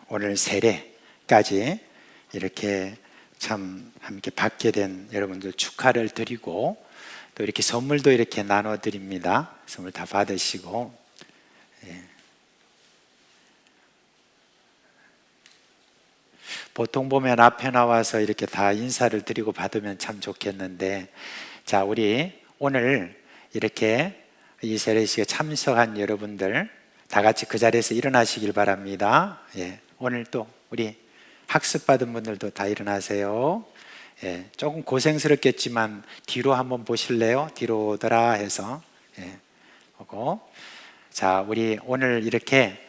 오늘 세례까지 이렇게 참 함께 받게 된 여러분들 축하를 드리고, 또 이렇게 선물도 이렇게 나눠드립니다. 선물 다 받으시고, 예. 보통 보면 앞에 나와서 이렇게 다 인사를 드리고 받으면 참 좋겠는데, 자, 우리 오늘 이렇게 이 세례식에 참석한 여러분들 다 같이 그 자리에서 일어나시길 바랍니다. 예. 오늘 또 우리 학습받은 분들도 다 일어나세요. 예. 조금 고생스럽겠지만 뒤로 한번 보실래요? 뒤로 오더라 해서. 예. 오고. 자, 우리 오늘 이렇게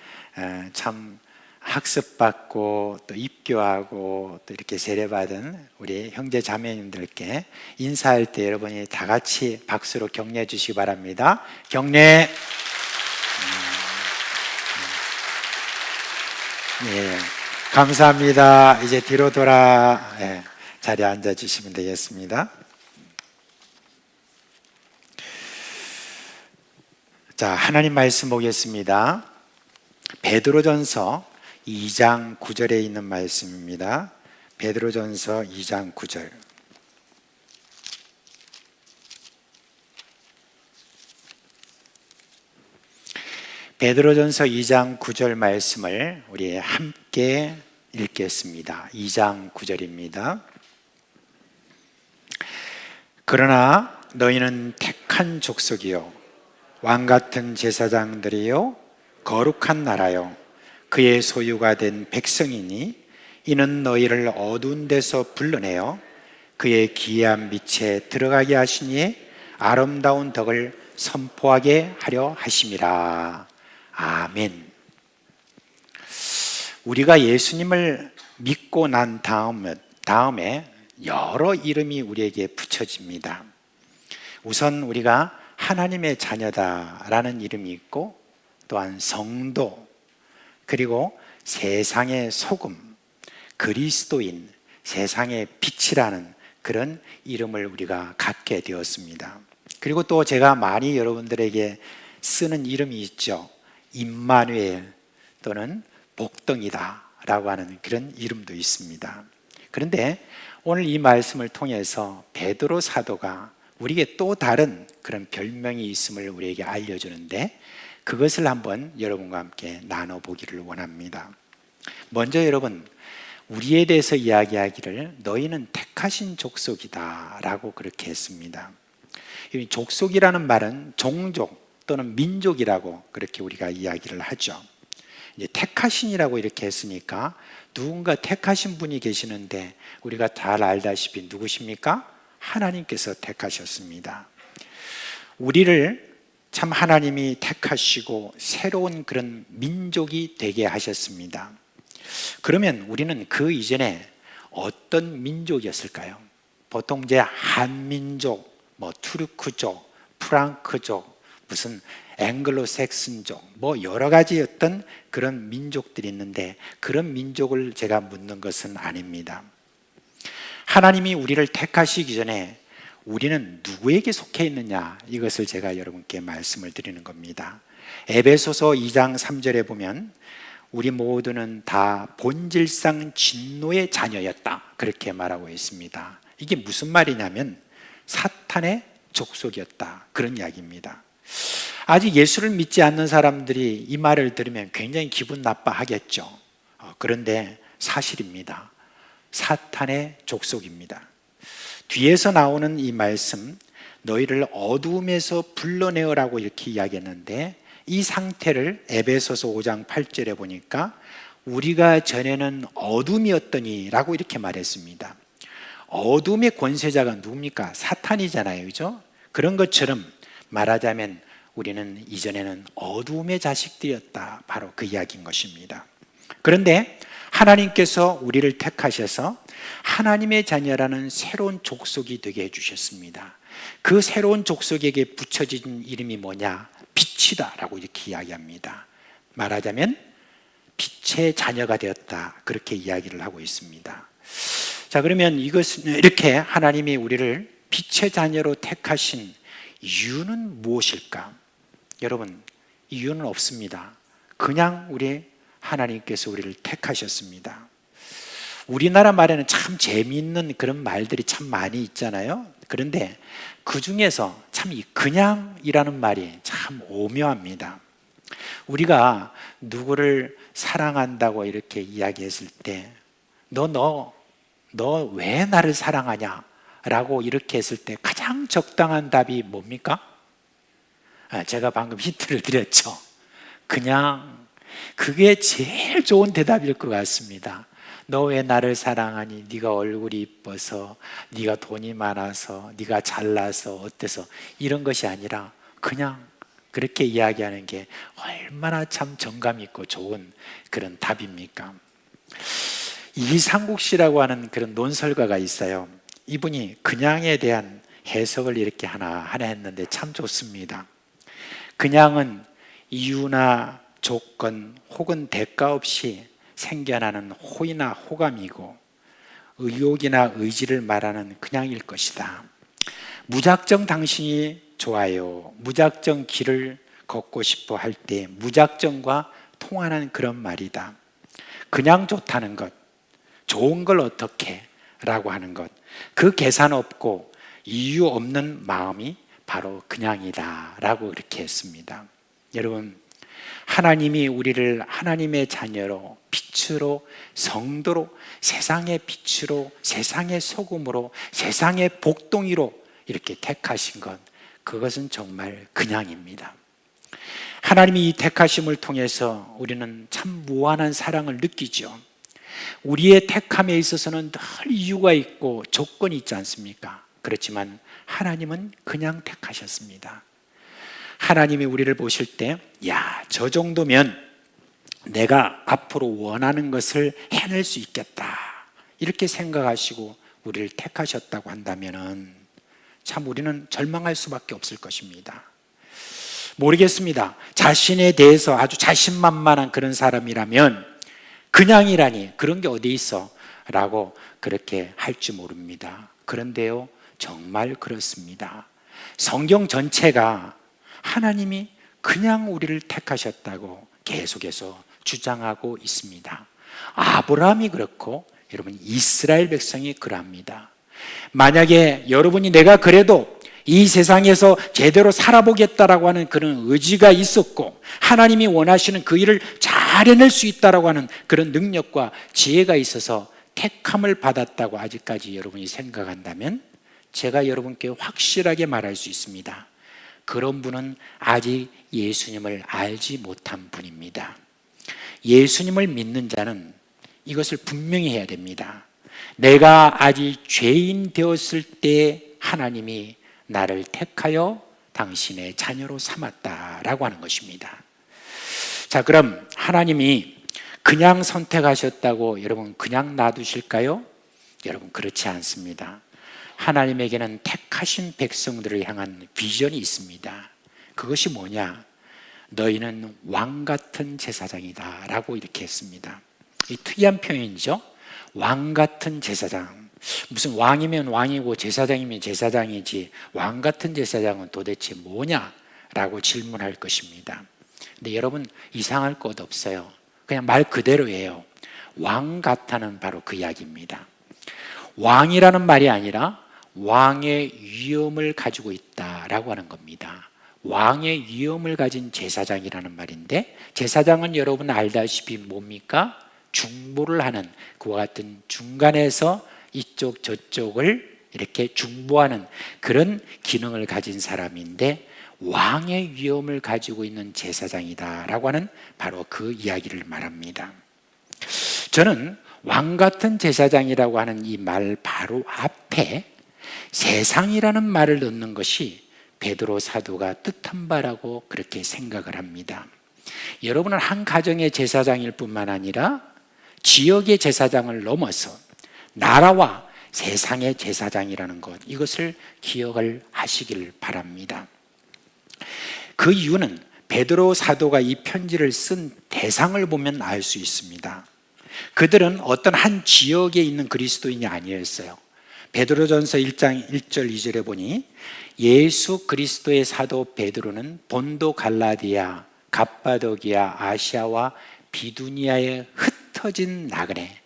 참 학습받고 또 입교하고 또 이렇게 세례받은 우리 형제 자매님들께 인사할 때 여러분이 다 같이 박수로 격려해 주시기 바랍니다. 격려. 예, 감사합니다. 이제 뒤로 돌아 자리에 앉아 주시면 되겠습니다. 자, 하나님 말씀 보겠습니다. 베드로전서 2장 9절에 있는 말씀입니다. 베드로전서 2장 9절. 베드로전서 2장 9절 말씀을 우리 함께 읽겠습니다. 2장 9절입니다. 그러나 너희는 택한 족속이요 왕 같은 제사장들이요 거룩한 나라요 그의 소유가 된 백성이니 이는 너희를 어두운 데서 불러내어 그의 기이한 빛에 들어가게 하시니 아름다운 덕을 선포하게 하려 하심이라. 아멘. 우리가 예수님을 믿고 난 다음에 여러 이름이 우리에게 붙여집니다. 우선 우리가 하나님의 자녀다라는 이름이 있고, 또한 성도, 그리고 세상의 소금, 그리스도인, 세상의 빛이라는 그런 이름을 우리가 갖게 되었습니다. 그리고 또 제가 많이 여러분들에게 쓰는 이름이 있죠. 임마누엘 또는 복덩이다 라고 하는 그런 이름도 있습니다. 그런데 오늘 이 말씀을 통해서 베드로 사도가 우리에게 또 다른 그런 별명이 있음을 우리에게 알려주는데, 그것을 한번 여러분과 함께 나눠보기를 원합니다. 먼저 여러분, 우리에 대해서 이야기하기를 너희는 택하신 족속이다 라고 그렇게 했습니다. 이 족속이라는 말은 종족 또는 민족이라고 그렇게 우리가 이야기를 하죠. 이제 택하신이라고 이렇게 했으니까 누군가 택하신 분이 계시는데, 우리가 잘 알다시피 누구십니까? 하나님께서 택하셨습니다. 우리를 참 하나님이 택하시고 새로운 그런 민족이 되게 하셨습니다. 그러면 우리는 그 이전에 어떤 민족이었을까요? 보통 이제 한민족, 투르크족, 프랑크족, 무슨 앵글로색슨족, 뭐 여러 가지 어떤 그런 민족들이 있는데 그런 민족을 제가 묻는 것은 아닙니다. 하나님이 우리를 택하시기 전에 우리는 누구에게 속해 있느냐, 이것을 제가 여러분께 말씀을 드리는 겁니다. 에베소서 2장 3절에 보면 우리 모두는 다 본질상 진노의 자녀였다, 그렇게 말하고 있습니다. 이게 무슨 말이냐면 사탄의 족속이었다, 그런 이야기입니다. 아직 예수를 믿지 않는 사람들이 이 말을 들으면 굉장히 기분 나빠하겠죠. 그런데 사실입니다. 사탄의 족속입니다. 뒤에서 나오는 이 말씀, 너희를 어두움에서 불러내어라고 이렇게 이야기했는데 이 상태를 에베소서 5장 8절에 보니까 우리가 전에는 어둠이었더니 라고 이렇게 말했습니다. 어둠의 권세자가 누굽니까? 사탄이잖아요, 그죠? 그런 것처럼 말하자면 우리는 이전에는 어둠의 자식들이었다, 바로 그 이야기인 것입니다. 그런데 하나님께서 우리를 택하셔서 하나님의 자녀라는 새로운 족속이 되게 해주셨습니다. 그 새로운 족속에게 붙여진 이름이 뭐냐? 빛이다 라고 이렇게 이야기합니다. 말하자면 빛의 자녀가 되었다, 그렇게 이야기를 하고 있습니다. 자, 그러면 이것은 이렇게 하나님이 우리를 빛의 자녀로 택하신 이유는 무엇일까? 여러분, 이유는 없습니다. 그냥 우리 하나님께서 우리를 택하셨습니다. 우리나라 말에는 참 재미있는 그런 말들이 참 많이 있잖아요. 그런데 그 중에서 참 이 그냥이라는 말이 참 오묘합니다. 우리가 누구를 사랑한다고 이렇게 이야기했을 때 너 왜 나를 사랑하냐? 라고 이렇게 했을 때 가장 적당한 답이 뭡니까? 제가 방금 힌트를 드렸죠. 그냥, 그게 제일 좋은 대답일 것 같습니다. 너 왜 나를 사랑하니? 네가 얼굴이 이뻐서, 네가 돈이 많아서, 네가 잘나서, 어때서, 이런 것이 아니라 그냥 그렇게 이야기하는 게 얼마나 참 정감 있고 좋은 그런 답입니까? 이상국 씨라고 하는 그런 논설가가 있어요. 이분이 그냥에 대한 해석을 이렇게 하나 했는데 참 좋습니다. 그냥은 이유나 조건 혹은 대가 없이 생겨나는 호의나 호감이고 의욕이나 의지를 말하는 그냥일 것이다. 무작정 당신이 좋아요. 무작정 길을 걷고 싶어 할 때 무작정과 통하는 그런 말이다. 그냥 좋다는 것, 좋은 걸 어떻게 라고 하는 것, 그 계산 없고 이유 없는 마음이 바로 그냥이다 라고 이렇게 했습니다. 여러분, 하나님이 우리를 하나님의 자녀로, 빛으로, 성도로, 세상의 빛으로, 세상의 소금으로, 세상의 복동이로 이렇게 택하신 것, 그것은 정말 그냥입니다. 하나님이 이 택하심을 통해서 우리는 참 무한한 사랑을 느끼죠. 우리의 택함에 있어서는 늘 이유가 있고 조건이 있지 않습니까? 그렇지만 하나님은 그냥 택하셨습니다. 하나님이 우리를 보실 때, 야, 저 정도면 내가 앞으로 원하는 것을 해낼 수 있겠다, 이렇게 생각하시고 우리를 택하셨다고 한다면 참 우리는 절망할 수밖에 없을 것입니다. 모르겠습니다. 자신에 대해서 아주 자신만만한 그런 사람이라면 그냥이라니 그런 게 어디 있어? 라고 그렇게 할지 모릅니다. 그런데요, 정말 그렇습니다. 성경 전체가 하나님이 그냥 우리를 택하셨다고 계속해서 주장하고 있습니다. 아브라함이 그렇고 여러분 이스라엘 백성이 그러합니다. 만약에 여러분이 내가 그래도 이 세상에서 제대로 살아보겠다라고 하는 그런 의지가 있었고 하나님이 원하시는 그 일을 잘 해낼 수 있다라고 하는 그런 능력과 지혜가 있어서 택함을 받았다고 아직까지 여러분이 생각한다면 제가 여러분께 확실하게 말할 수 있습니다. 그런 분은 아직 예수님을 알지 못한 분입니다. 예수님을 믿는 자는 이것을 분명히 해야 됩니다. 내가 아직 죄인 되었을 때 하나님이 나를 택하여 당신의 자녀로 삼았다라고 하는 것입니다. 자, 그럼 하나님이 그냥 선택하셨다고 여러분 그냥 놔두실까요? 여러분 그렇지 않습니다. 하나님에게는 택하신 백성들을 향한 비전이 있습니다. 그것이 뭐냐? 너희는 왕 같은 제사장이다 라고 이렇게 했습니다. 이 특이한 표현이죠. 왕 같은 제사장. 무슨 왕이면 왕이고 제사장이면 제사장이지 왕 같은 제사장은 도대체 뭐냐? 라고 질문할 것입니다. 근데 여러분, 이상할 것 없어요. 그냥 말 그대로예요. 왕 같다는 바로 그 이야기입니다. 왕이라는 말이 아니라 왕의 위엄을 가지고 있다라고 하는 겁니다. 왕의 위엄을 가진 제사장이라는 말인데, 제사장은 여러분 알다시피 뭡니까? 중보를 하는, 그와 같은 중간에서 이쪽 저쪽을 이렇게 중보하는 그런 기능을 가진 사람인데, 왕의 위엄을 가지고 있는 제사장이다라고 하는 바로 그 이야기를 말합니다. 저는 왕 같은 제사장이라고 하는 이 말 바로 앞에 세상이라는 말을 넣는 것이 베드로 사도가 뜻한 바라고 그렇게 생각을 합니다. 여러분은 한 가정의 제사장일 뿐만 아니라 지역의 제사장을 넘어서 나라와 세상의 제사장이라는 것, 이것을 기억을 하시길 바랍니다. 그 이유는 베드로 사도가 이 편지를 쓴 대상을 보면 알 수 있습니다. 그들은 어떤 한 지역에 있는 그리스도인이 아니었어요. 베드로전서 1장 1절 2절에 보니 예수 그리스도의 사도 베드로는 본도 갈라디아, 갑바도기아, 아시아와 비두니아에 흩어진 나그네,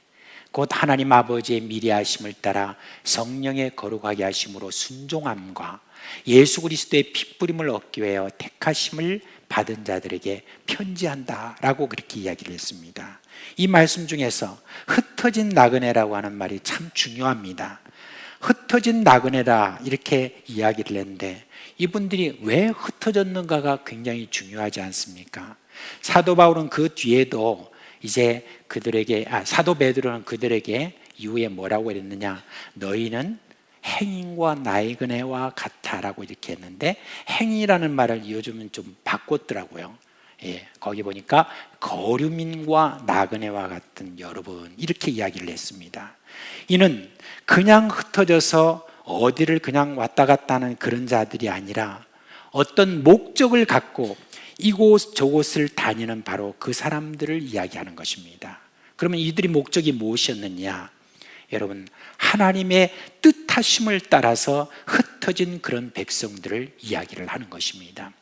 곧 하나님 아버지의 미리하심을 따라 성령의 거룩하게 하심으로 순종함과 예수 그리스도의 핏부림을 얻기 위하여 택하심을 받은 자들에게 편지한다라고 그렇게 이야기를 했습니다. 이 말씀 중에서 흩어진 나그네라고 하는 말이 참 중요합니다. 흩어진 나그네라 이렇게 이야기를 했는데, 이분들이 왜 흩어졌는가가 굉장히 중요하지 않습니까? 사도 바울은 그 뒤에도 이제 그들에게, 사도 베드로는 그들에게 이후에 뭐라고 했느냐? 너희는 행인과 나그네와 같아라고 이렇게 했는데, 행이라는 말을 요즘은 좀 바꿨더라고요. 예, 거기 보니까 거류민과 나그네와 같은 여러분, 이렇게 이야기를 했습니다. 이는 그냥 흩어져서 어디를 그냥 왔다 갔다 하는 그런 자들이 아니라 어떤 목적을 갖고 이곳 저곳을 다니는 바로 그 사람들을 이야기하는 것입니다. 그러면 이들이 목적이 무엇이었느냐? 여러분, 하나님의 뜻하심을 따라서 흩어진 그런 백성들을 이야기를 하는 것입니다.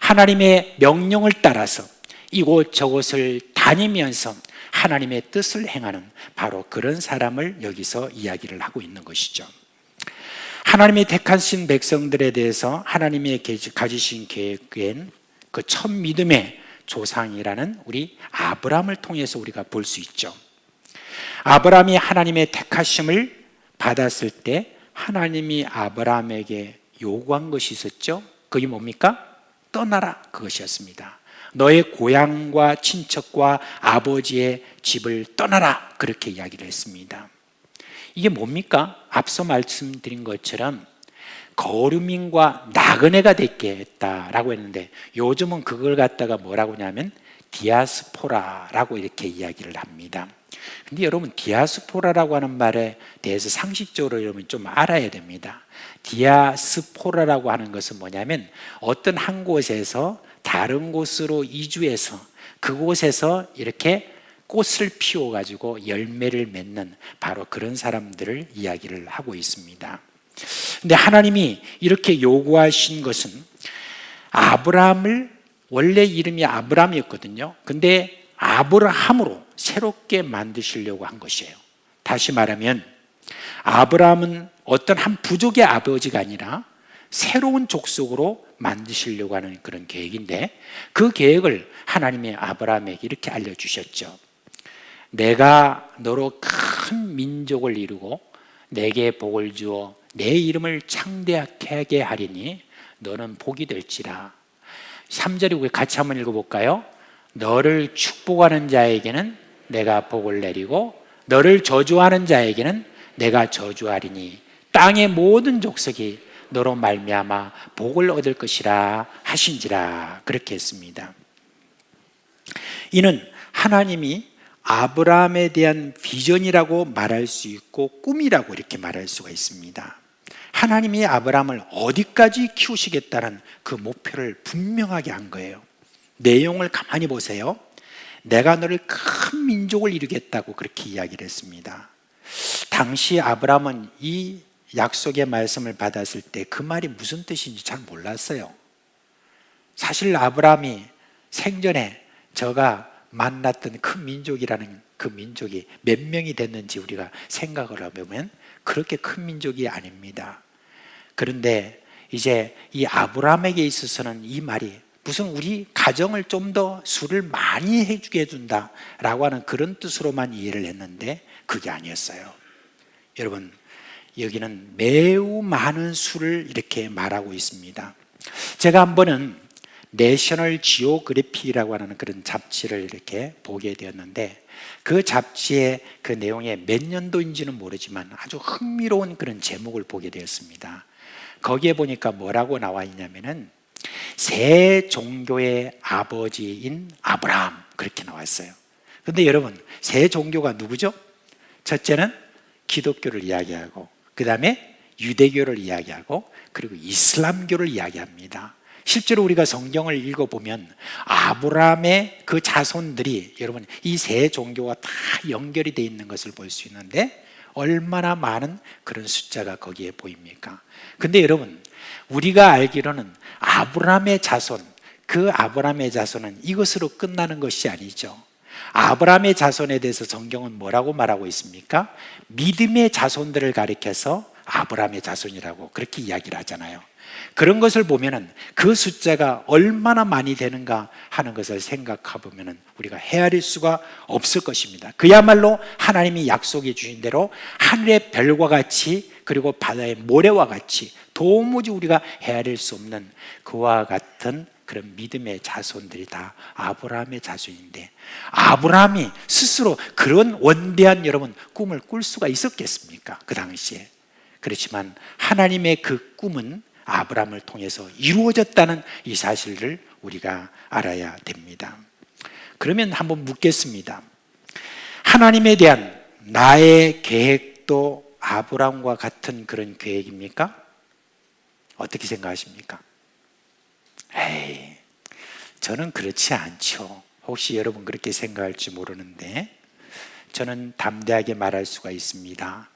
하나님의 명령을 따라서 이곳 저곳을 다니면서 하나님의 뜻을 행하는 바로 그런 사람을 여기서 이야기를 하고 있는 것이죠. 하나님의 택하신 백성들에 대해서 하나님의 가지신 계획엔 그 첫 믿음의 조상이라는 우리 아브라함을 통해서 우리가 볼 수 있죠. 아브라함이 하나님의 택하심을 받았을 때 하나님이 아브라함에게 요구한 것이 있었죠. 그게 뭡니까? 떠나라, 그것이었습니다. 너의 고향과 친척과 아버지의 집을 떠나라, 그렇게 이야기를 했습니다. 이게 뭡니까? 앞서 말씀드린 것처럼 거류민과 나그네가 되게 했다라고 했는데, 요즘은 그걸 갖다가 뭐라고 하냐면 디아스포라라고 이렇게 이야기를 합니다. 근데 여러분, 디아스포라라고 하는 말에 대해서 상식적으로 여러분 좀 알아야 됩니다. 디아스포라라고 하는 것은 뭐냐면 어떤 한 곳에서 다른 곳으로 이주해서 그곳에서 이렇게 꽃을 피워가지고 열매를 맺는 바로 그런 사람들을 이야기를 하고 있습니다. 근데 하나님이 이렇게 요구하신 것은 아브라함을, 원래 이름이 아브라함이었거든요. 근데 아브라함으로 새롭게 만드시려고 한 것이에요. 다시 말하면 아브라함은 어떤 한 부족의 아버지가 아니라 새로운 족속으로 만드시려고 하는 그런 계획인데, 그 계획을 하나님의 아브라함에게 이렇게 알려주셨죠. 내가 너로 큰 민족을 이루고 내게 복을 주어 내 이름을 창대하게 하리니 너는 복이 될지라. 3절이 우리 같이 한번 읽어볼까요? 너를 축복하는 자에게는 내가 복을 내리고 너를 저주하는 자에게는 내가 저주하리니 땅의 모든 족속이 너로 말미암아 복을 얻을 것이라 하신지라. 그렇게 했습니다. 이는 하나님이 아브라함에 대한 비전이라고 말할 수 있고 꿈이라고 이렇게 말할 수가 있습니다. 하나님이 아브라함을 어디까지 키우시겠다는 그 목표를 분명하게 한 거예요. 내용을 가만히 보세요. 내가 너를 큰 민족을 이루겠다고 그렇게 이야기를 했습니다. 당시 아브라함은 이 약속의 말씀을 받았을 때 그 말이 무슨 뜻인지 잘 몰랐어요. 사실 아브라함이 생전에 저가 만났던 큰 민족이라는 그 민족이 몇 명이 됐는지 우리가 생각을 해보면 그렇게 큰 민족이 아닙니다. 그런데 이제 이 아브라함에게 있어서는 이 말이 무슨 우리 가정을 좀 더 수를 많이 해주게 해준다라고 하는 그런 뜻으로만 이해를 했는데 그게 아니었어요. 여러분, 여기는 매우 많은 수를 이렇게 말하고 있습니다. 제가 한 번은 내셔널 지오그래피라고 하는 그런 잡지를 이렇게 보게 되었는데 그 잡지의 그 내용에 몇 년도인지는 모르지만 아주 흥미로운 그런 제목을 보게 되었습니다. 거기에 보니까 뭐라고 나와 있냐면은 세 종교의 아버지인 아브라함 그렇게 나왔어요. 그런데 여러분, 세 종교가 누구죠? 첫째는 기독교를 이야기하고 그 다음에 유대교를 이야기하고 그리고 이슬람교를 이야기합니다. 실제로 우리가 성경을 읽어보면 아브라함의 그 자손들이 여러분 이 세 종교가 다 연결이 되어 있는 것을 볼 수 있는데 얼마나 많은 그런 숫자가 거기에 보입니까? 근데 여러분, 우리가 알기로는 아브라함의 자손, 그 아브라함의 자손은 이것으로 끝나는 것이 아니죠. 아브라함의 자손에 대해서 성경은 뭐라고 말하고 있습니까? 믿음의 자손들을 가리켜서 아브라함의 자손이라고 그렇게 이야기를 하잖아요. 그런 것을 보면은 그 숫자가 얼마나 많이 되는가 하는 것을 생각해 보면은 우리가 헤아릴 수가 없을 것입니다. 그야말로 하나님이 약속해 주신 대로 하늘의 별과 같이 그리고 바다의 모래와 같이 도무지 우리가 헤아릴 수 없는 그와 같은 그런 믿음의 자손들이 다 아브라함의 자손인데 아브라함이 스스로 그런 원대한 여러분 꿈을 꿀 수가 있었겠습니까? 그 당시에. 그렇지만 하나님의 그 꿈은 아브라함을 통해서 이루어졌다는 이 사실을 우리가 알아야 됩니다. 그러면 한번 묻겠습니다. 하나님에 대한 나의 계획도 아브라함과 같은 그런 계획입니까? 어떻게 생각하십니까? 에이, 저는 그렇지 않죠. 혹시 여러분 그렇게 생각할지 모르는데 저는 담대하게 말할 수가 있습니다.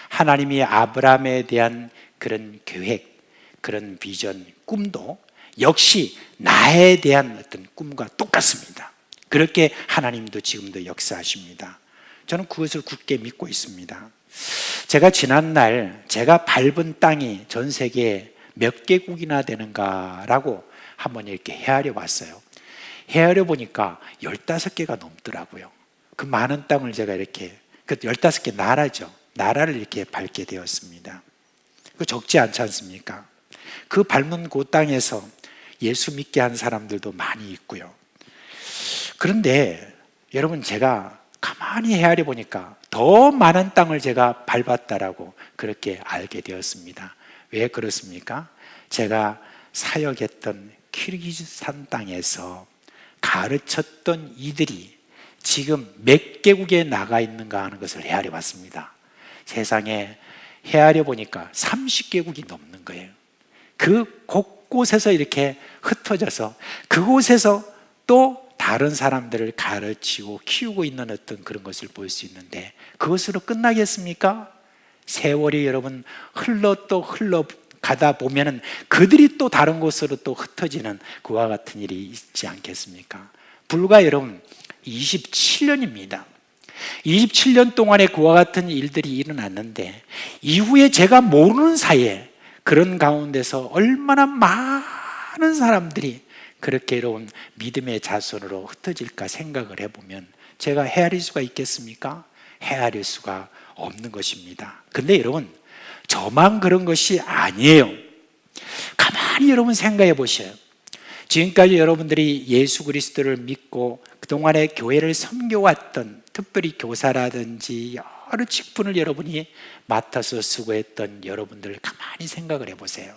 하나님이 아브라함에 대한 그런 계획, 그런 비전, 꿈도 역시 나에 대한 어떤 꿈과 똑같습니다. 그렇게 하나님도 지금도 역사하십니다. 저는 그것을 굳게 믿고 있습니다. 제가 지난날 제가 밟은 땅이 전 세계에 몇 개국이나 되는가라고 한번 이렇게 헤아려 봤어요. 헤아려 보니까 15개가 넘더라고요. 그 많은 땅을 제가 이렇게, 그 15개 나라죠. 나라를 이렇게 밟게 되었습니다. 그 적지 않지 않습니까? 그 밟는 그 땅에서 예수 믿게 한 사람들도 많이 있고요. 그런데 여러분, 제가 가만히 헤아려 보니까 더 많은 땅을 제가 밟았다라고 그렇게 알게 되었습니다. 왜 그렇습니까? 제가 사역했던 키르기즈스탄 땅에서 가르쳤던 이들이 지금 몇 개국에 나가 있는가 하는 것을 헤아려 봤습니다. 세상에 헤아려 보니까 30개국이 넘는 거예요. 그 곳곳에서 이렇게 흩어져서 그곳에서 또 다른 사람들을 가르치고 키우고 있는 어떤 그런 것을 볼 수 있는데 그것으로 끝나겠습니까? 세월이 여러분 흘러 가다 보면은 그들이 또 다른 곳으로 또 흩어지는 그와 같은 일이 있지 않겠습니까? 불과 여러분 27년입니다. 27년 동안에 그와 같은 일들이 일어났는데 이후에 제가 모르는 사이에 그런 가운데서 얼마나 많은 사람들이 그렇게 여러분 믿음의 자손으로 흩어질까 생각을 해보면 제가 헤아릴 수가 있겠습니까? 헤아릴 수가 없는 것입니다. 근데 여러분, 저만 그런 것이 아니에요. 가만히 여러분 생각해 보셔요. 지금까지 여러분들이 예수 그리스도를 믿고 그동안에 교회를 섬겨왔던 특별히 교사라든지 여러 직분을 여러분이 맡아서 수고했던 여러분들을 가만히 생각을 해보세요.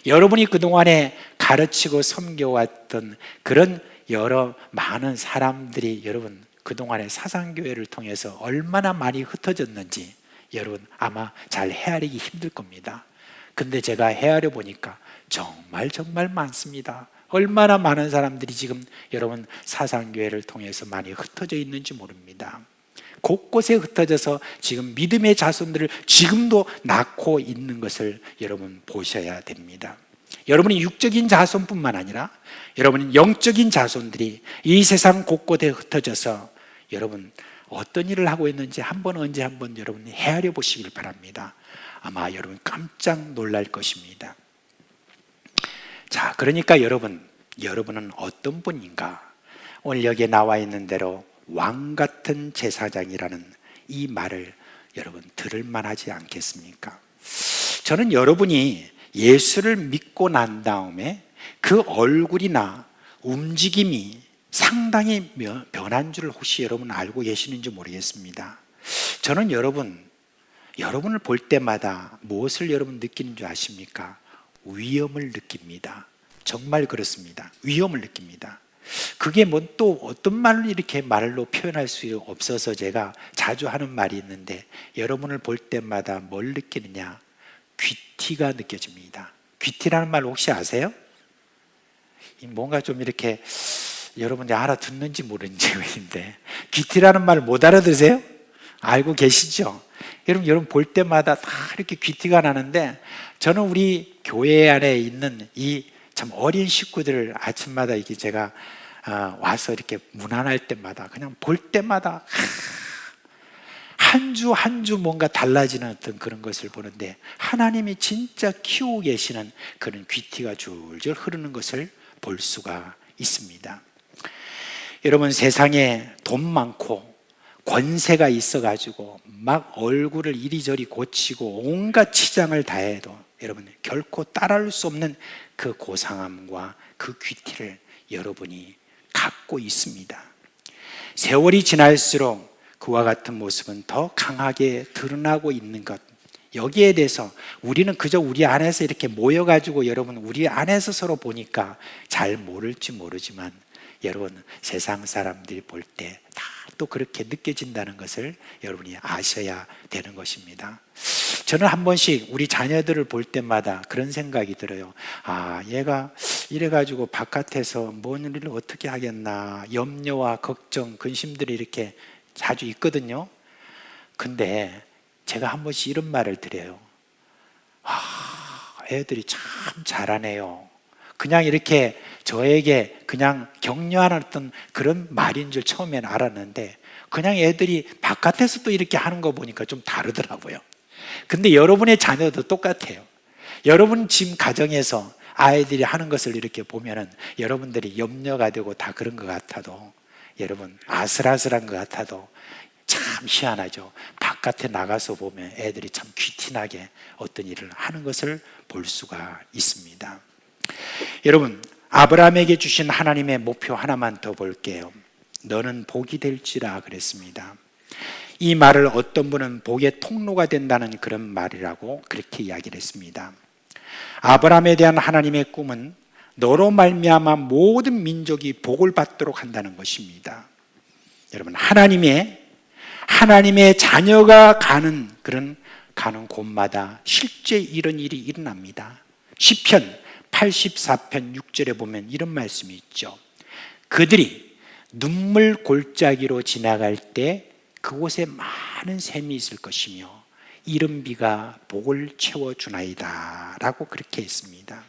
여러분이 그동안에 가르치고 섬겨왔던 그런 여러 많은 사람들이 여러분 그동안에 사상교회를 통해서 얼마나 많이 흩어졌는지 여러분 아마 잘 헤아리기 힘들 겁니다. 근데 제가 헤아려 보니까 정말 많습니다. 얼마나 많은 사람들이 지금 여러분 사상교회를 통해서 많이 흩어져 있는지 모릅니다. 곳곳에 흩어져서 지금 믿음의 자손들을 지금도 낳고 있는 것을 여러분 보셔야 됩니다. 여러분이 육적인 자손뿐만 아니라 여러분은 영적인 자손들이 이 세상 곳곳에 흩어져서 여러분 어떤 일을 하고 있는지 언제 한번 여러분이 헤아려 보시길 바랍니다. 아마 여러분 깜짝 놀랄 것입니다. 자, 그러니까 여러분은 어떤 분인가? 오늘 여기에 나와 있는 대로 왕 같은 제사장이라는 이 말을 여러분 들을 만하지 않겠습니까? 저는 여러분이 예수를 믿고 난 다음에 그 얼굴이나 움직임이 상당히 변한 줄 혹시 여러분 알고 계시는지 모르겠습니다. 저는 여러분을 볼 때마다 무엇을 여러분 느끼는 줄 아십니까? 위험을 느낍니다. 정말 그렇습니다. 위험을 느낍니다. 그게 뭐 또 어떤 말로 이렇게 말로 표현할 수 없어서 제가 자주 하는 말이 있는데 여러분을 볼 때마다 뭘 느끼느냐? 귀티가 느껴집니다. 귀티라는 말 혹시 아세요? 뭔가 좀 이렇게 여러분이 알아듣는지 모르는지인데 귀티라는 말 못 알아들으세요? 알고 계시죠? 여러분 볼 때마다 다 이렇게 귀티가 나는데 저는 우리 교회 안에 있는 이 참 어린 식구들을 아침마다 이게 제가 와서 이렇게 문안할 때마다 그냥 볼 때마다 한 주 한 주 뭔가 달라지는 어떤 그런 것을 보는데 하나님이 진짜 키우고 계시는 그런 귀티가 줄줄 흐르는 것을 볼 수가 있습니다. 여러분 세상에 돈 많고 권세가 있어가지고 막 얼굴을 이리저리 고치고 온갖 치장을 다해도 여러분 결코 따라올 수 없는 그 고상함과 그 귀티를 여러분이 갖고 있습니다. 세월이 지날수록 그와 같은 모습은 더 강하게 드러나고 있는 것, 여기에 대해서 우리는 그저 우리 안에서 이렇게 모여가지고 여러분 우리 안에서 서로 보니까 잘 모를지 모르지만 여러분 세상 사람들이 볼 때 다 또 그렇게 느껴진다는 것을 여러분이 아셔야 되는 것입니다. 저는 한 번씩 우리 자녀들을 볼 때마다 그런 생각이 들어요. 아, 얘가 이래가지고 바깥에서 뭔 일을 어떻게 하겠나 염려와 걱정, 근심들이 이렇게 자주 있거든요. 근데 제가 한 번씩 이런 말을 드려요. 애들이 참 잘하네요. 그냥 이렇게 저에게 그냥 격려하는 어떤 그런 말인 줄 처음에는 알았는데 그냥 애들이 바깥에서도 이렇게 하는 거 보니까 좀 다르더라고요. 근데 여러분의 자녀도 똑같아요. 여러분 지금 가정에서 아이들이 하는 것을 이렇게 보면은 여러분들이 염려가 되고 다 그런 것 같아도 여러분 아슬아슬한 것 같아도 참 희한하죠. 바깥에 나가서 보면 애들이 참 귀티나게 어떤 일을 하는 것을 볼 수가 있습니다. 여러분 아브라함에게 주신 하나님의 목표 하나만 더 볼게요. 너는 복이 될지라 그랬습니다. 이 말을 어떤 분은 복의 통로가 된다는 그런 말이라고 그렇게 이야기를 했습니다. 아브라함에 대한 하나님의 꿈은 너로 말미암아 모든 민족이 복을 받도록 한다는 것입니다. 여러분 하나님의 자녀가 가는 곳마다 실제 이런 일이 일어납니다. 시편 84편 6절에 보면 이런 말씀이 있죠. 그들이 눈물 골짜기로 지나갈 때 그곳에 많은 샘이 있을 것이며 이른 비가 복을 채워주나이다 라고 그렇게 했습니다.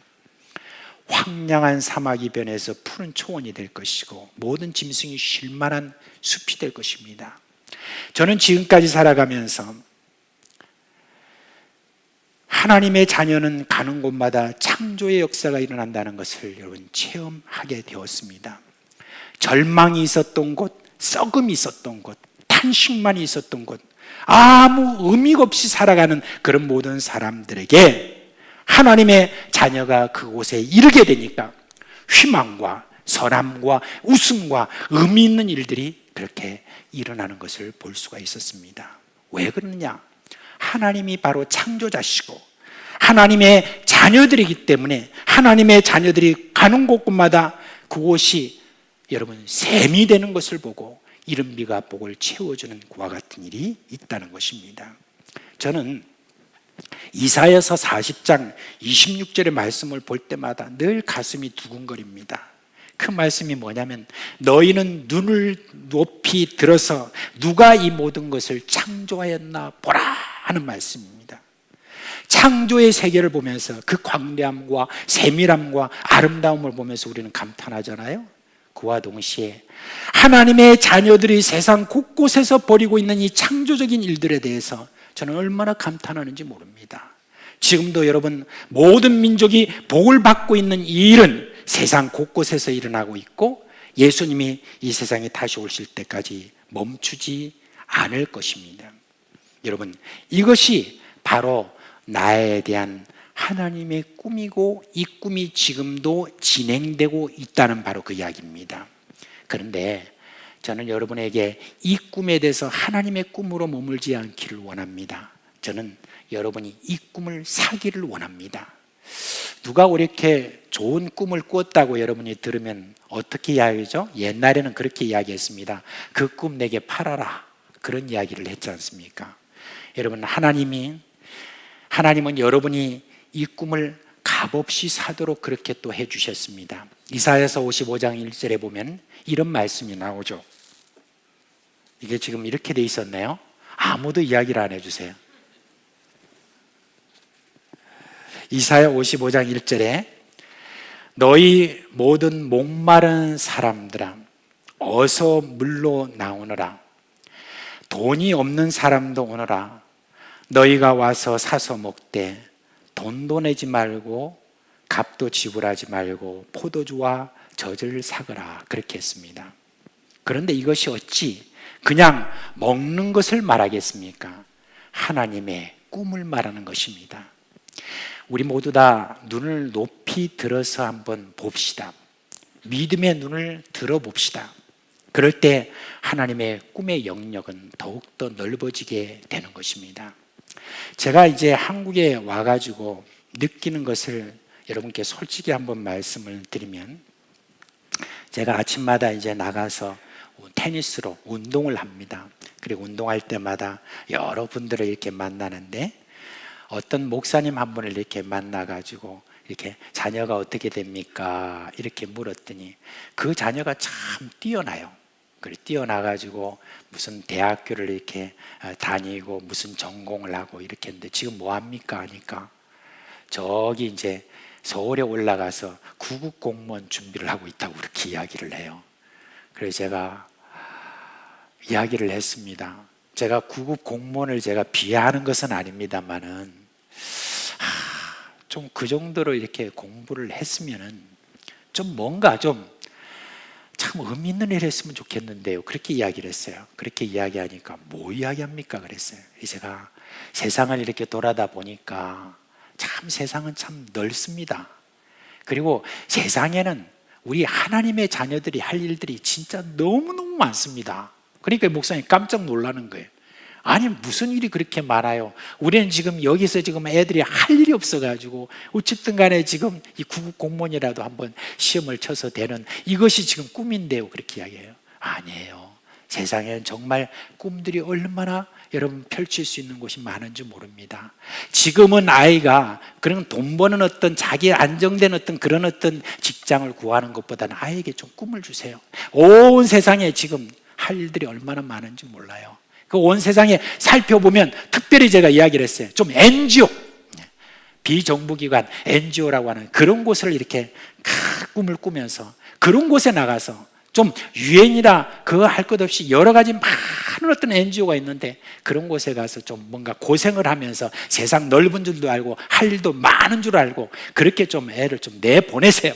황량한 사막이 변해서 푸른 초원이 될 것이고 모든 짐승이 쉴 만한 숲이 될 것입니다. 저는 지금까지 살아가면서 하나님의 자녀는 가는 곳마다 창조의 역사가 일어난다는 것을 여러분 체험하게 되었습니다. 절망이 있었던 곳, 썩음이 있었던 곳, 탄식만이 있었던 곳, 아무 의미가 없이 살아가는 그런 모든 사람들에게 하나님의 자녀가 그곳에 이르게 되니까 희망과 선함과 웃음과 의미 있는 일들이 그렇게 일어나는 것을 볼 수가 있었습니다. 왜 그러느냐? 하나님이 바로 창조자시고 하나님의 자녀들이기 때문에 하나님의 자녀들이 가는 곳곳마다 그곳이 여러분 샘이 되는 것을 보고 이른 비가 복을 채워주는 그와 같은 일이 있다는 것입니다. 저는 이사야서 40장 26절의 말씀을 볼 때마다 늘 가슴이 두근거립니다. 그 말씀이 뭐냐면 너희는 눈을 높이 들어서 누가 이 모든 것을 창조하였나 보라 하는 말씀입니다. 창조의 세계를 보면서 그 광대함과 세밀함과 아름다움을 보면서 우리는 감탄하잖아요. 그와 동시에 하나님의 자녀들이 세상 곳곳에서 벌이고 있는 이 창조적인 일들에 대해서 저는 얼마나 감탄하는지 모릅니다. 지금도 여러분 모든 민족이 복을 받고 있는 이 일은 세상 곳곳에서 일어나고 있고 예수님이 이 세상에 다시 오실 때까지 멈추지 않을 것입니다. 여러분, 이것이 바로 나에 대한 하나님의 꿈이고 이 꿈이 지금도 진행되고 있다는 바로 그 이야기입니다. 그런데 저는 여러분에게 이 꿈에 대해서 하나님의 꿈으로 머물지 않기를 원합니다. 저는 여러분이 이 꿈을 사기를 원합니다. 누가 이렇게 좋은 꿈을 꾸었다고 여러분이 들으면 어떻게 이야기하죠? 옛날에는 그렇게 이야기했습니다. 그 꿈 내게 팔아라. 그런 이야기를 했지 않습니까? 여러분, 하나님은 여러분이 이 꿈을 값없이 사도록 그렇게 또 해주셨습니다. 이사야서 55장 1절에 보면 이런 말씀이 나오죠. 이게 지금 이렇게 돼 있었네요. 아무도 이야기를 안 해주세요. 이사야 55장 1절에 너희 모든 목마른 사람들아 어서 물로 나오너라. 돈이 없는 사람도 오너라. 너희가 와서 사서 먹되 돈도 내지 말고 값도 지불하지 말고 포도주와 젖을 사거라. 그렇게 했습니다. 그런데 이것이 어찌 그냥 먹는 것을 말하겠습니까? 하나님의 꿈을 말하는 것입니다. 우리 모두 다 눈을 높이 들어서 한번 봅시다. 믿음의 눈을 들어봅시다. 그럴 때 하나님의 꿈의 영역은 더욱더 넓어지게 되는 것입니다. 제가 이제 한국에 와가지고 느끼는 것을 여러분께 솔직히 한번 말씀을 드리면, 제가 아침마다 이제 나가서 테니스로 운동을 합니다. 그리고 운동할 때마다 여러분들을 이렇게 만나는데, 어떤 목사님 한 분을 이렇게 만나가지고 이렇게 자녀가 어떻게 됩니까? 이렇게 물었더니 그 자녀가 참 뛰어나요. 그리고 뛰어나가지고 무슨 대학교를 이렇게 다니고 무슨 전공을 하고 이렇게 했는데 지금 뭐 합니까? 하니까 저기 이제 서울에 올라가서 구급 공무원 준비를 하고 있다고 그렇게 이야기를 해요. 그래서 제가 이야기를 했습니다. 제가 구급 공무원을 제가 비하하는 것은 아닙니다만은 좀 그 정도로 이렇게 공부를 했으면은 좀 뭔가 좀 참 의미 있는 일을 했으면 좋겠는데요. 그렇게 이야기를 했어요. 그렇게 이야기하니까 뭐 이야기합니까? 그랬어요. 제가 세상을 이렇게 돌아다 보니까 참 세상은 참 넓습니다. 그리고 세상에는 우리 하나님의 자녀들이 할 일들이 진짜 너무너무 많습니다. 그러니까 목사님 깜짝 놀라는 거예요. 아니 무슨 일이 그렇게 많아요? 우리는 지금 여기서 지금 애들이 할 일이 없어가지고 어쨌든 간에 지금 이 구급 공무원이라도 한번 시험을 쳐서 되는 이것이 지금 꿈인데요. 그렇게 이야기해요. 아니에요. 세상에는 정말 꿈들이 얼마나 여러분 펼칠 수 있는 곳이 많은지 모릅니다. 지금은 아이가 그런 돈 버는 어떤 자기 안정된 어떤 그런 어떤 직장을 구하는 것보다는 아이에게 좀 꿈을 주세요. 온 세상에 지금 할 일들이 얼마나 많은지 몰라요. 그 온 세상에 살펴보면 특별히 제가 이야기를 했어요. 좀 NGO, 비정부기관 NGO라고 하는 그런 곳을 이렇게 꿈을 꾸면서 그런 곳에 나가서 좀 유엔이라 그거 할 것 없이 여러 가지 많은 어떤 NGO가 있는데 그런 곳에 가서 좀 뭔가 고생을 하면서 세상 넓은 줄도 알고 할 일도 많은 줄 알고 그렇게 좀 애를 좀 내보내세요.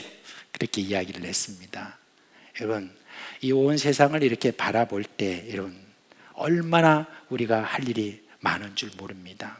그렇게 이야기를 했습니다. 여러분, 이 온 세상을 이렇게 바라볼 때 여러분 얼마나 우리가 할 일이 많은 줄 모릅니다.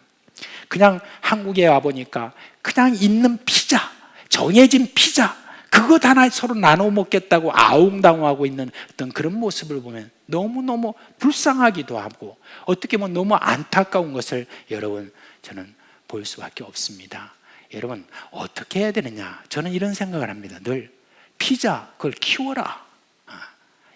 그냥 한국에 와보니까 그냥 있는 피자, 정해진 피자 그것 하나 서로 나눠 먹겠다고 아웅다웅하고 있는 어떤 그런 모습을 보면 너무너무 불쌍하기도 하고 어떻게 보면 너무 안타까운 것을 여러분 저는 볼 수밖에 없습니다. 여러분 어떻게 해야 되느냐? 저는 이런 생각을 합니다. 늘 피자 그걸 키워라.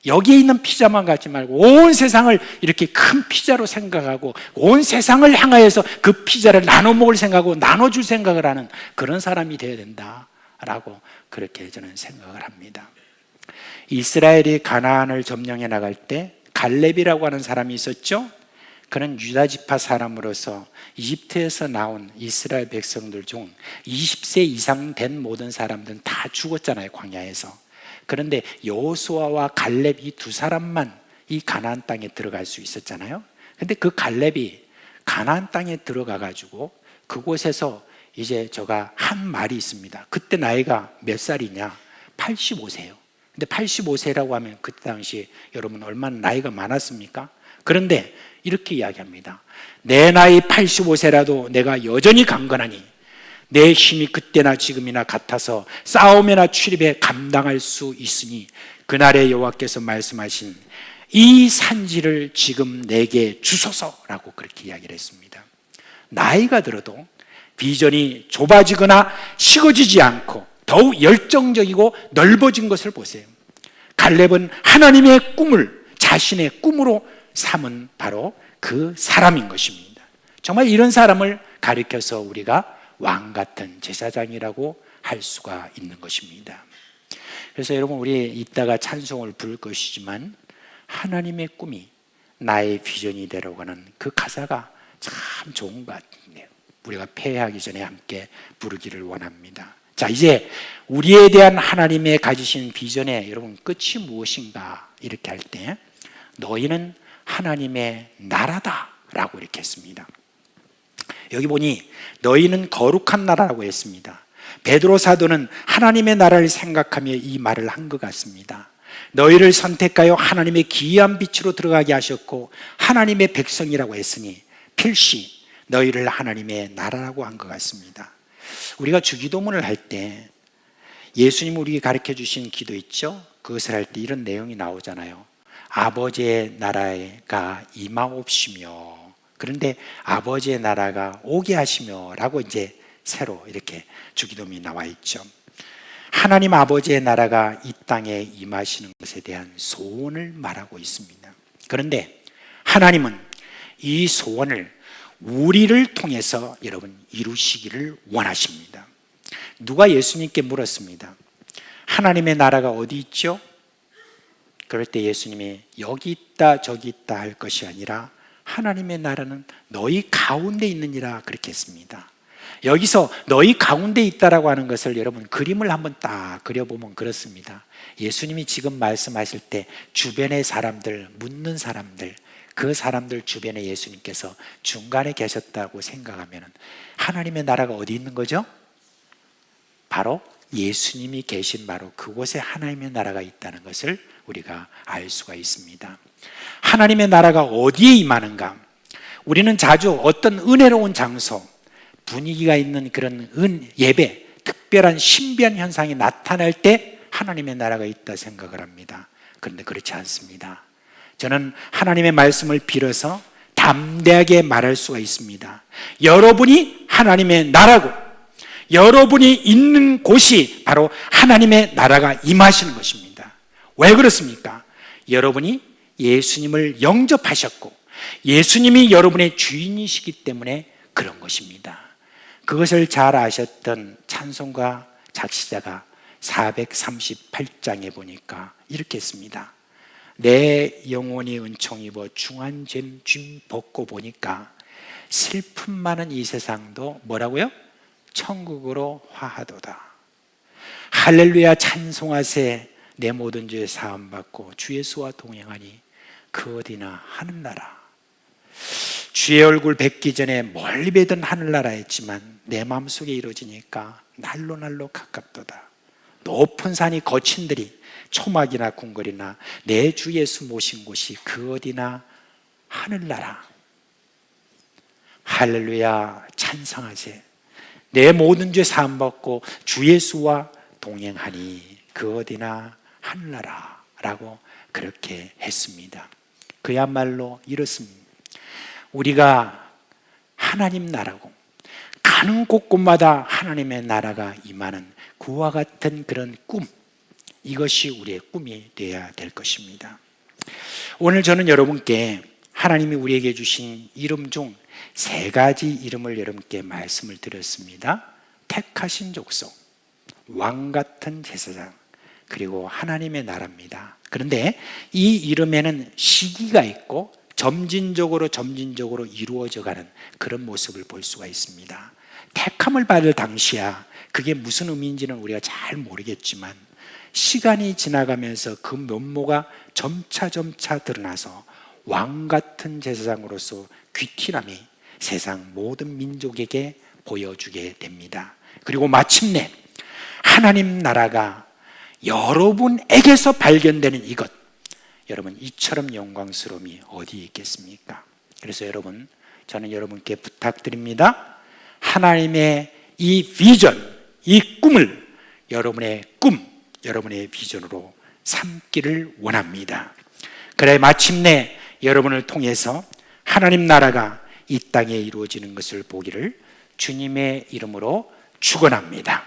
여기에 있는 피자만 갖지 말고 온 세상을 이렇게 큰 피자로 생각하고 온 세상을 향하여서 그 피자를 나눠 먹을 생각하고 나눠줄 생각을 하는 그런 사람이 되어야 된다라고 그렇게 저는 생각을 합니다. 이스라엘이 가나안을 점령해 나갈 때 갈렙이라고 하는 사람이 있었죠. 그는 유다 지파 사람으로서 이집트에서 나온 이스라엘 백성들 중 20세 이상 된 모든 사람들은 다 죽었잖아요, 광야에서. 그런데 여호수아와 갈렙 이 두 사람만 이 가나안 땅에 들어갈 수 있었잖아요. 근데 그 갈렙이 가나안 땅에 들어가 가지고 그곳에서 이제 저가 한 말이 있습니다. 그때 나이가 몇 살이냐? 85세예요. 근데 85세라고 하면 그때 당시 여러분 얼마나 나이가 많았습니까? 그런데 이렇게 이야기합니다. 내 나이 85세라도 내가 여전히 강건하니 내 힘이 그때나 지금이나 같아서 싸움이나 출입에 감당할 수 있으니 그날의 여호와께서 말씀하신 이 산지를 지금 내게 주소서라고 그렇게 이야기를 했습니다. 나이가 들어도 비전이 좁아지거나 식어지지 않고 더욱 열정적이고 넓어진 것을 보세요. 갈렙은 하나님의 꿈을 자신의 꿈으로 삼은 바로 그 사람인 것입니다. 정말 이런 사람을 가리켜서 우리가 왕 같은 제사장이라고 할 수가 있는 것입니다. 그래서 여러분, 우리 이따가 찬송을 부를 것이지만 하나님의 꿈이 나의 비전이 되려고 하는 그 가사가 참 좋은 것 같네요. 우리가 폐회하기 전에 함께 부르기를 원합니다. 자, 이제 우리에 대한 하나님의 가지신 비전의 여러분 끝이 무엇인가 이렇게 할 때 너희는 하나님의 나라다 라고 이렇게 했습니다. 여기 보니 너희는 거룩한 나라라고 했습니다. 베드로 사도는 하나님의 나라를 생각하며 이 말을 한 것 같습니다. 너희를 선택하여 하나님의 기이한 빛으로 들어가게 하셨고 하나님의 백성이라고 했으니 필시 너희를 하나님의 나라라고 한 것 같습니다. 우리가 주기도문을 할 때 예수님 우리에게 가르쳐 주신 기도 있죠? 그것을 할 때 이런 내용이 나오잖아요. 아버지의 나라가 임하옵시며, 그런데 아버지의 나라가 오게 하시며 라고 이제 새로 이렇게 주기도문이 나와 있죠. 하나님 아버지의 나라가 이 땅에 임하시는 것에 대한 소원을 말하고 있습니다. 그런데 하나님은 이 소원을 우리를 통해서 여러분 이루시기를 원하십니다. 누가 예수님께 물었습니다. 하나님의 나라가 어디 있죠? 그럴 때 예수님이 여기 있다 저기 있다 할 것이 아니라 하나님의 나라는 너희 가운데 있느니라 그렇게 했습니다. 여기서 너희 가운데 있다라고 하는 것을 여러분 그림을 한번 딱 그려보면 그렇습니다. 예수님이 지금 말씀하실 때 주변의 사람들, 묻는 사람들, 그 사람들 주변에 예수님께서 중간에 계셨다고 생각하면 하나님의 나라가 어디 있는 거죠? 바로 예수님이 계신 바로 그곳에 하나님의 나라가 있다는 것을 우리가 알 수가 있습니다. 하나님의 나라가 어디에 임하는가? 우리는 자주 어떤 은혜로운 장소, 분위기가 있는 그런 예배, 특별한 신비한 현상이 나타날 때 하나님의 나라가 있다 생각을 합니다. 그런데 그렇지 않습니다. 저는 하나님의 말씀을 빌어서 담대하게 말할 수가 있습니다. 여러분이 하나님의 나라고 여러분이 있는 곳이 바로 하나님의 나라가 임하시는 것입니다. 왜 그렇습니까? 여러분이 예수님을 영접하셨고 예수님이 여러분의 주인이시기 때문에 그런 것입니다. 그것을 잘 아셨던 찬송가 작시자가 438장에 보니까 이렇게 했습니다. 내 영혼이 은총 입어 중한 짐 벗고 보니까 슬픔 많은 이 세상도 뭐라고요? 천국으로 화하도다. 할렐루야 찬송하세. 내 모든 죄 사함 받고 주 예수와 동행하니 그 어디나 하늘나라. 주의 얼굴 뵙기 전에 멀리 뵈던 하늘나라였지만 내 마음속에 이루어지니까 날로 가깝도다. 높은 산이 거친 들이 초막이나 궁궐이나 내 주 예수 모신 곳이 그 어디나 하늘나라. 할렐루야 찬송하세. 내 모든 죄 사함 받고 주 예수와 동행하니 그 어디나 하늘나라라고 그렇게 했습니다. 그야말로 이렇습니다. 우리가 하나님 나라고 가는 곳곳마다 하나님의 나라가 임하는 그와 같은 그런 꿈, 이것이 우리의 꿈이 되어야 될 것입니다. 오늘 저는 여러분께 하나님이 우리에게 주신 이름 중 3가지 이름을 여러분께 말씀을 드렸습니다. 택하신 족속, 왕같은 제사장, 그리고 하나님의 나라입니다. 그런데 이 이름에는 시기가 있고 점진적으로 이루어져가는 그런 모습을 볼 수가 있습니다. 택함을 받을 당시야 그게 무슨 의미인지는 우리가 잘 모르겠지만 시간이 지나가면서 그 면모가 점차 드러나서 왕같은 제사장으로서 귀티남이 세상 모든 민족에게 보여주게 됩니다. 그리고 마침내 하나님 나라가 여러분에게서 발견되는 이것, 여러분 이처럼 영광스러움이 어디 있겠습니까? 그래서 여러분, 저는 여러분께 부탁드립니다. 하나님의 이 비전, 이 꿈을 여러분의 꿈, 여러분의 비전으로 삼기를 원합니다. 그래 마침내 여러분을 통해서 하나님 나라가 이 땅에 이루어지는 것을 보기를 주님의 이름으로 축원합니다.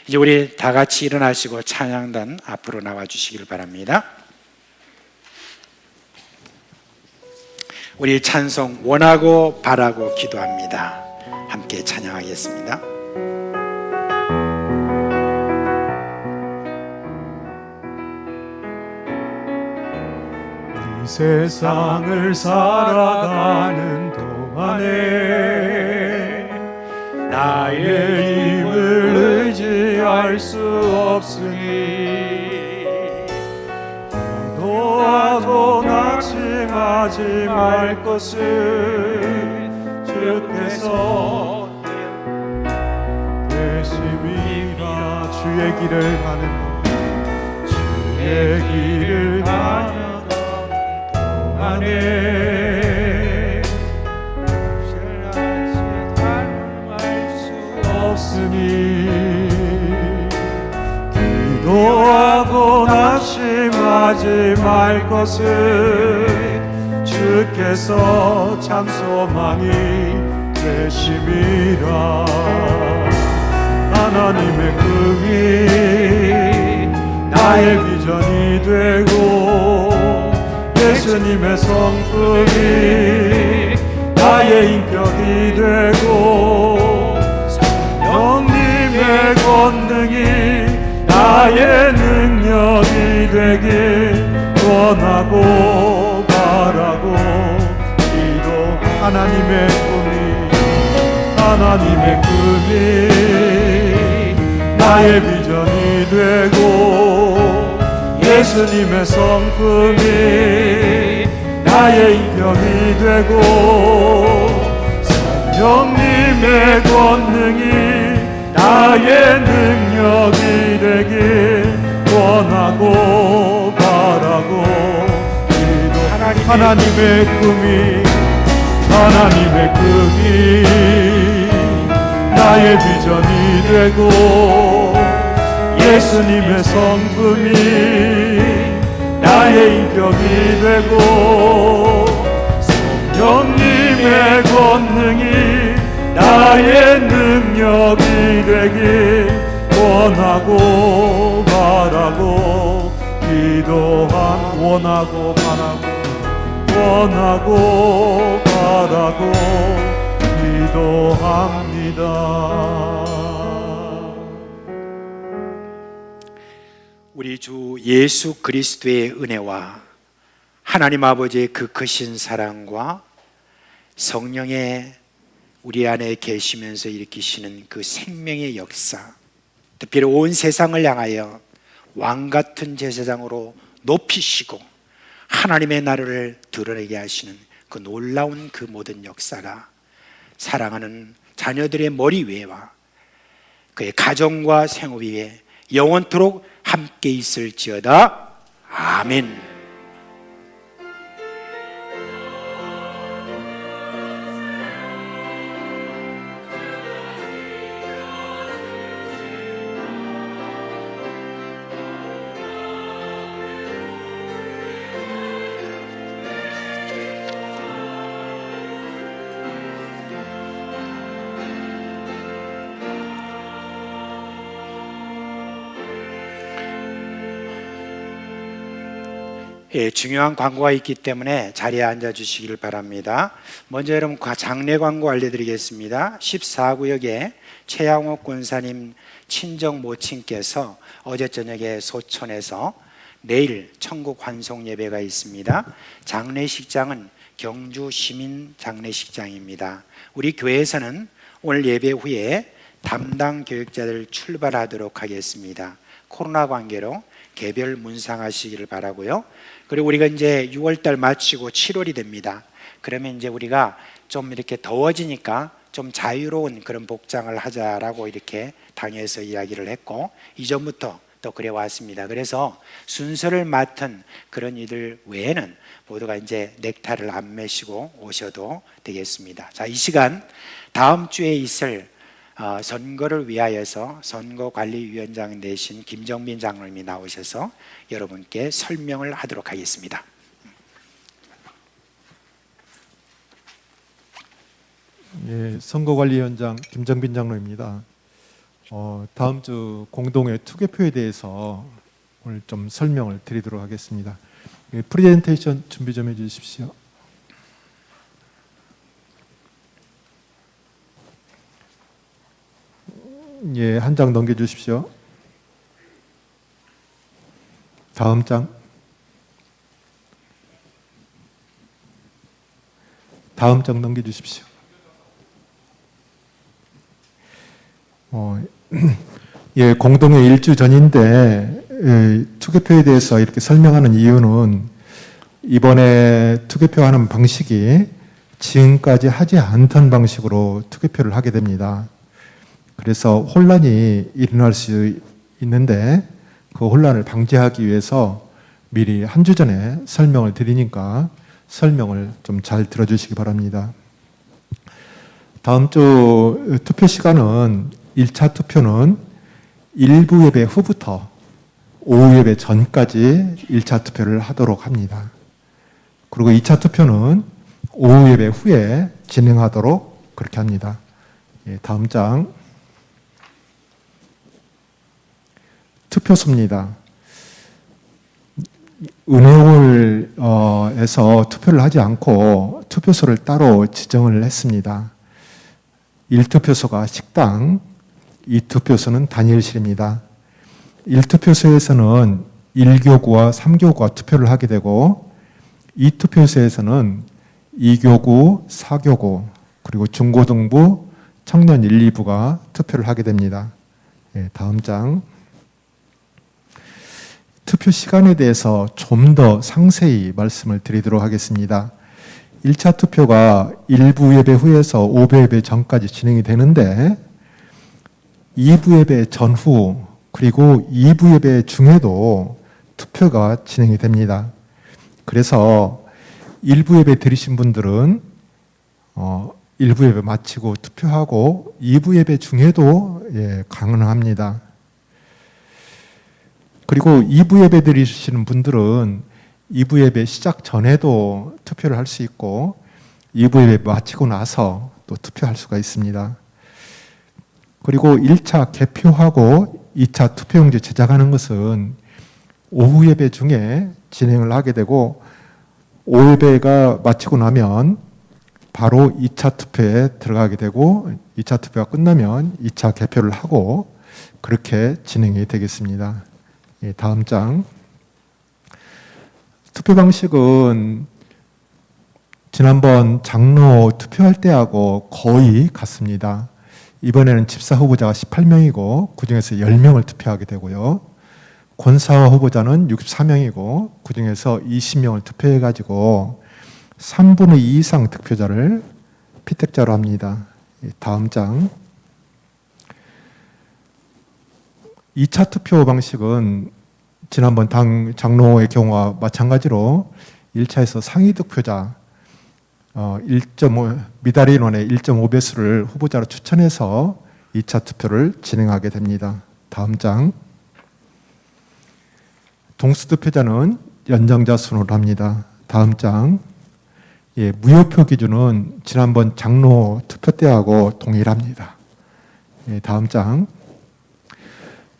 이제 우리 다 같이 일어나시고 찬양단 앞으로 나와 주시기를 바랍니다. 우리 찬송 원하고 바라고 기도합니다. 함께 찬양하겠습니다. 이 세상을 살아가는 동안에 나의 힘을 의지할 수 없으니 기도하고 낙심하지 말 것을 주께서 되심이라. 주의 길을 가는 주의 길을 가는 동안에 없으니 기도하고 낙심하지 말 것을 주께서 참 소망이 되심이라. 하나님의 꿈이 나의 비전이 되고 예수님의 성품이 나의 인격이 되고 성령님의 권능이 나의 능력이 되길 원하고 바라고 기도. 하나님의 꿈이 나의 비전이 되고 예수님의 성품이 나의 인격이 되고 성령님의 권능이 나의 능력이 되길 원하고 바라고 기도. 하나님의 꿈이 나의 비전이 되고 예수님의 성품이 나의 인격이 되고 성령님의 권능이 나의 능력이 되길 원하고 바라고 원하고 바라고 기도합니다. 우리 주 예수 그리스도의 은혜와 하나님 아버지의 그 크신 사랑과 성령의 우리 안에 계시면서 일으키시는 그 생명의 역사, 특별히 온 세상을 향하여 왕같은 제사장으로 높이시고 하나님의 나라를 드러내게 하시는 그 놀라운 그 모든 역사가 사랑하는 자녀들의 머리 위에와 그의 가정과 생업 위에 영원토록 함께 있을지어다. 아멘. 예, 중요한 광고가 있기 때문에 자리에 앉아 주시길 바랍니다. 먼저 여러분 장례 광고 알려드리겠습니다. 14구역에 최양옥 권사님 친정 모친께서 어제 저녁에 소천에서 내일 천국 환송 예배가 있습니다. 장례식장은 경주 시민 장례식장입니다. 우리 교회에서는 오늘 예배 후에 담당 교육자들 출발하도록 하겠습니다. 코로나 관계로 개별 문상하시기를 바라고요. 그리고 우리가 이제 6월달 마치고 7월이 됩니다. 그러면 이제 우리가 좀 이렇게 더워지니까 좀 자유로운 그런 복장을 하자라고 이렇게 당에서 이야기를 했고, 이전부터 또 그래 왔습니다. 그래서 순서를 맡은 그런 이들 외에는 모두가 이제 넥타이를 안 매시고 오셔도 되겠습니다. 자, 이 시간 다음 주에 있을 선거를 위하여서 선거관리위원장 되신 김정민 장로님이 나오셔서 여러분께 설명을 하도록 하겠습니다. 예, 선거관리위원장 김정빈 장로입니다. 다음 주 공동회 투개표에 대해서 오늘 좀 설명을 드리도록 하겠습니다. 예, 프레젠테이션 준비 좀 해주십시오. 예, 한 장 넘겨주십시오. 다음 장. 다음 장 넘겨주십시오. 예, 공동회 일주 전인데 투개표에 대해서 이렇게 설명하는 이유는 이번에 투개표하는 방식이 지금까지 하지 않던 방식으로 투개표를 하게 됩니다. 그래서 혼란이 일어날 수 있는데 그 혼란을 방지하기 위해서 미리 한 주 전에 설명을 드리니까 설명을 좀 잘 들어주시기 바랍니다. 다음 주 투표 시간은 1차 투표는 일부 예배 후부터 오후 예배 전까지 1차 투표를 하도록 합니다. 그리고 2차 투표는 오후 예배 후에 진행하도록 그렇게 합니다. 예, 다음 장. 투표소입니다. 은혜홀에서 투표를 하지 않고 투표소를 따로 지정을 했습니다. 1투표소가 식당, 2투표소는 단일실입니다. 1투표소에서는 1교구와 3교구가 투표를 하게 되고 2투표소에서는 2교구, 4교구, 그리고 중고등부, 청년 1, 2부가 투표를 하게 됩니다. 네, 다음 장. 투표 시간에 대해서 좀 더 상세히 말씀을 드리도록 하겠습니다. 1차 투표가 1부 예배 후에서 5부 예배 전까지 진행이 되는데 2부 예배 전후 그리고 2부 예배 중에도 투표가 진행이 됩니다. 그래서 1부 예배 들으신 분들은 1부 예배 마치고 투표하고 2부 예배 중에도 가능합니다. 그리고 2부 예배 드리시는 분들은 2부 예배 시작 전에도 투표를 할 수 있고 2부 예배 마치고 나서 또 투표할 수가 있습니다. 그리고 1차 개표하고 2차 투표용지 제작하는 것은 오후 예배 중에 진행을 하게 되고 오후 예배가 마치고 나면 바로 2차 투표에 들어가게 되고 2차 투표가 끝나면 2차 개표를 하고 그렇게 진행이 되겠습니다. 다음 장. 투표 방식은 지난번 장로 투표할 때하고 거의 같습니다. 이번에는 집사 후보자가 18명이고 그중에서 10명을 투표하게 되고요. 권사 후보자는 64명이고 그중에서 20명을 투표해가지고 3분의 2 이상 득표자를 피택자로 합니다. 다음 장. 2차 투표 방식은 지난번 당 장로의 경우와 마찬가지로 1차에서 상위 득표자 1.5 미달 인원의 1.5배수를 후보자로 추천해서 2차 투표를 진행하게 됩니다. 다음 장. 동수 득표자는 연장자 순으로 합니다. 다음 장. 무효표 기준은 지난번 장로 투표 때하고 동일합니다. 다음 장.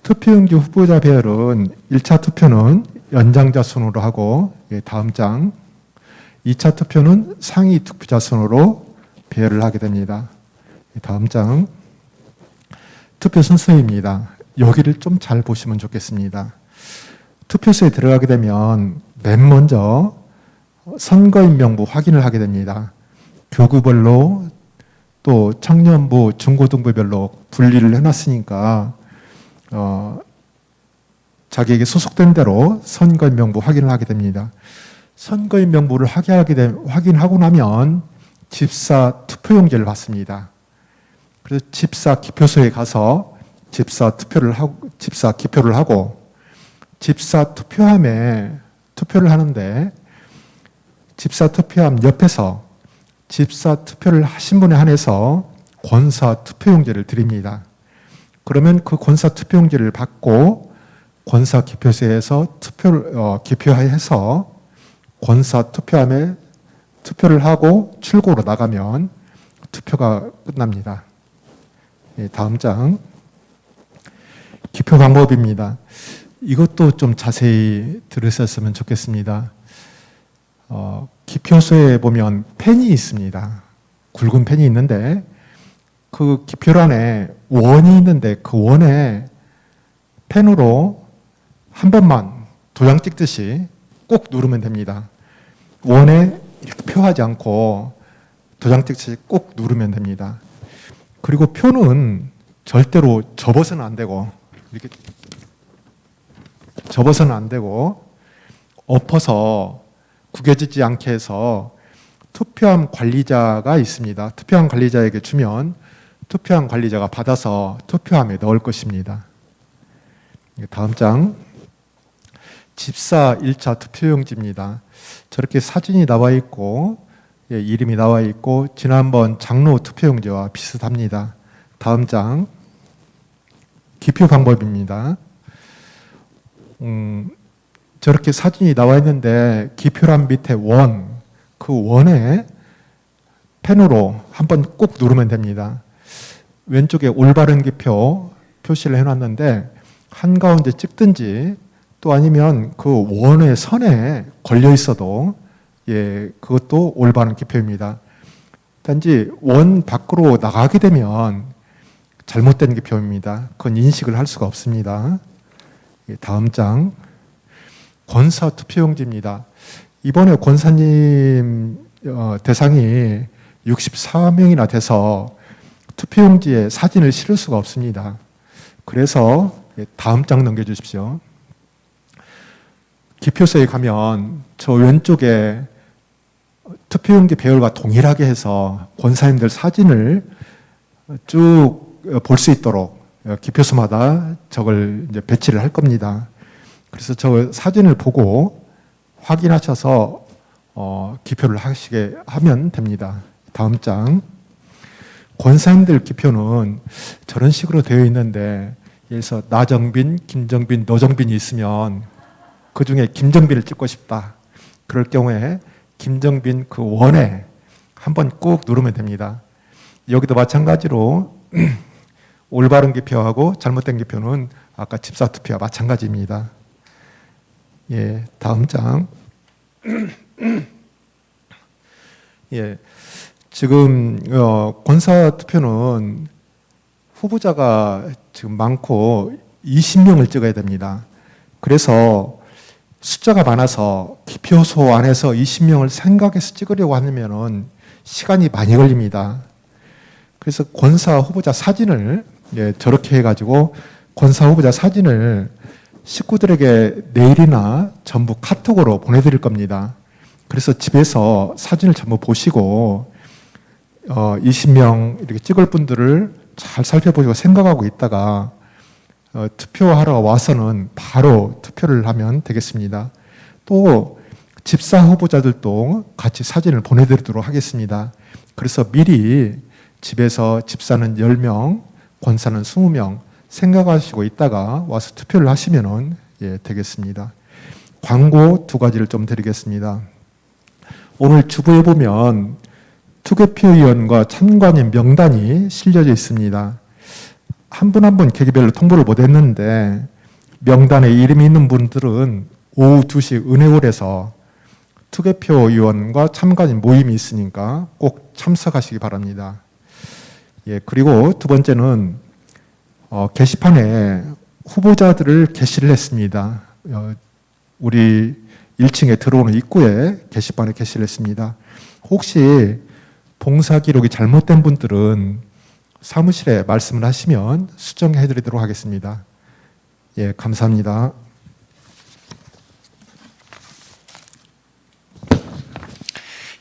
투표용지 후보자 배열은 1차 투표는 연장자 순으로 하고 다음 장. 2차 투표는 상위 투표자 순으로 배열을 하게 됩니다. 다음 장. 투표 순서입니다. 여기를 좀 잘 보시면 좋겠습니다. 투표소에 들어가게 되면 맨 먼저 선거인 명부 확인을 하게 됩니다. 교구별로 또 청년부, 중고등부별로 분리를 해놨으니까 자기에게 소속된 대로 선거인 명부 확인을 하게 됩니다. 선거인 명부를 확인하고 나면 집사 투표용지를 받습니다. 그래서 집사 기표소에 가서 집사 기표를 하고 집사 투표함에 투표를 하는데 집사 투표함 옆에서 집사 투표를 하신 분에 한해서 권사 투표용지를 드립니다. 그러면 그 권사 투표용지를 받고 권사 기표소에서 기표해서 권사 투표함에 투표를 하고 출구로 나가면 투표가 끝납니다. 다음 장. 기표 방법입니다. 이것도 좀 자세히 들으셨으면 좋겠습니다. 기표소에 보면 펜이 있습니다. 굵은 펜이 있는데 그 기표란에 원이 있는데 그 원에 펜으로 한 번만 도장 찍듯이 꼭 누르면 됩니다. 원에 이렇게 표하지 않고 도장 찍듯이 꼭 누르면 됩니다. 그리고 표는 절대로 접어서는 안 되고 이렇게 접어서는 안 되고 엎어서 구겨지지 않게 해서 투표함 관리자가 있습니다. 투표함 관리자에게 주면 투표함 관리자가 받아서 투표함에 넣을 것입니다. 다음 장. 집사 1차 투표용지입니다. 저렇게 사진이 나와 있고 이름이 나와 있고 지난번 장로 투표용지와 비슷합니다. 다음 장. 기표 방법입니다. 저렇게 사진이 나와 있는데 기표란 밑에 그 원에 펜으로 한번 꼭 누르면 됩니다. 왼쪽에 올바른 기표 표시를 해놨는데 한가운데 찍든지 또 아니면 그 원의 선에 걸려 있어도 그것도 올바른 기표입니다. 단지 원 밖으로 나가게 되면 잘못된 기표입니다. 그건 인식을 할 수가 없습니다. 다음 장. 권사 투표용지입니다. 이번에 권사님 대상이 64명이나 돼서 투표용지에 사진을 실을 수가 없습니다. 그래서 다음 장 넘겨주십시오. 기표소에 가면 저 왼쪽에 투표용지 배열과 동일하게 해서 권사님들 사진을 쭉 볼 수 있도록 기표소마다 저걸 이제 배치를 할 겁니다. 그래서 저 사진을 보고 확인하셔서 기표를 하시게 하면 됩니다. 다음 장. 권사님들 기표는 저런 식으로 되어 있는데 예를 들어서 나정빈, 김정빈, 노정빈이 있으면 그 중에 김정빈을 찍고 싶다. 그럴 경우에 김정빈 그 원에 한번 꾹 누르면 됩니다. 여기도 마찬가지로 올바른 기표하고 잘못된 기표는 아까 집사 투표와 마찬가지입니다. 다음 장. 지금 권사 투표는 후보자가 지금 많고 20명을 찍어야 됩니다. 그래서 숫자가 많아서 기표소 안에서 20명을 생각해서 찍으려고 하면은 시간이 많이 걸립니다. 그래서 권사 후보자 사진을 저렇게 해가지고 권사 후보자 사진을 식구들에게 내일이나 전부 카톡으로 보내드릴 겁니다. 그래서 집에서 사진을 전부 보시고 20명 이렇게 찍을 분들을 잘 살펴보시고 생각하고 있다가 투표하러 와서는 바로 투표를 하면 되겠습니다. 또 집사 후보자들도 같이 사진을 보내드리도록 하겠습니다. 그래서 미리 집에서 집사는 10명, 권사는 20명 생각하시고 있다가 와서 투표를 하시면 되겠습니다. 광고 2가지를 좀 드리겠습니다. 오늘 주부에 보면 투개표위원과 참관인 명단이 실려져 있습니다. 한 분 한 분 계기별로 통보를 못했는데 명단에 이름이 있는 분들은 오후 2시 은혜홀에서 투개표위원과 참가인 모임이 있으니까 꼭 참석하시기 바랍니다. 예, 그리고 두 번째는 게시판에 후보자들을 게시를 했습니다. 우리 1층에 들어오는 입구에 게시판에 게시를 했습니다. 혹시 봉사 기록이 잘못된 분들은 사무실에 말씀을 하시면 수정해 드리도록 하겠습니다. 예, 감사합니다.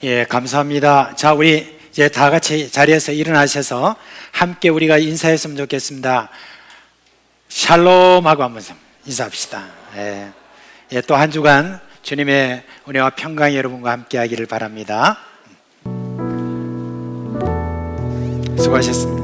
예, 감사합니다. 자, 우리 이제 다 같이 자리에서 일어나셔서 함께 우리가 인사했으면 좋겠습니다. 샬롬 하고 한번 인사합시다. 예, 예, 또 한 주간 주님의 은혜와 평강이 여러분과 함께 하기를 바랍니다. 수고하셨습니다.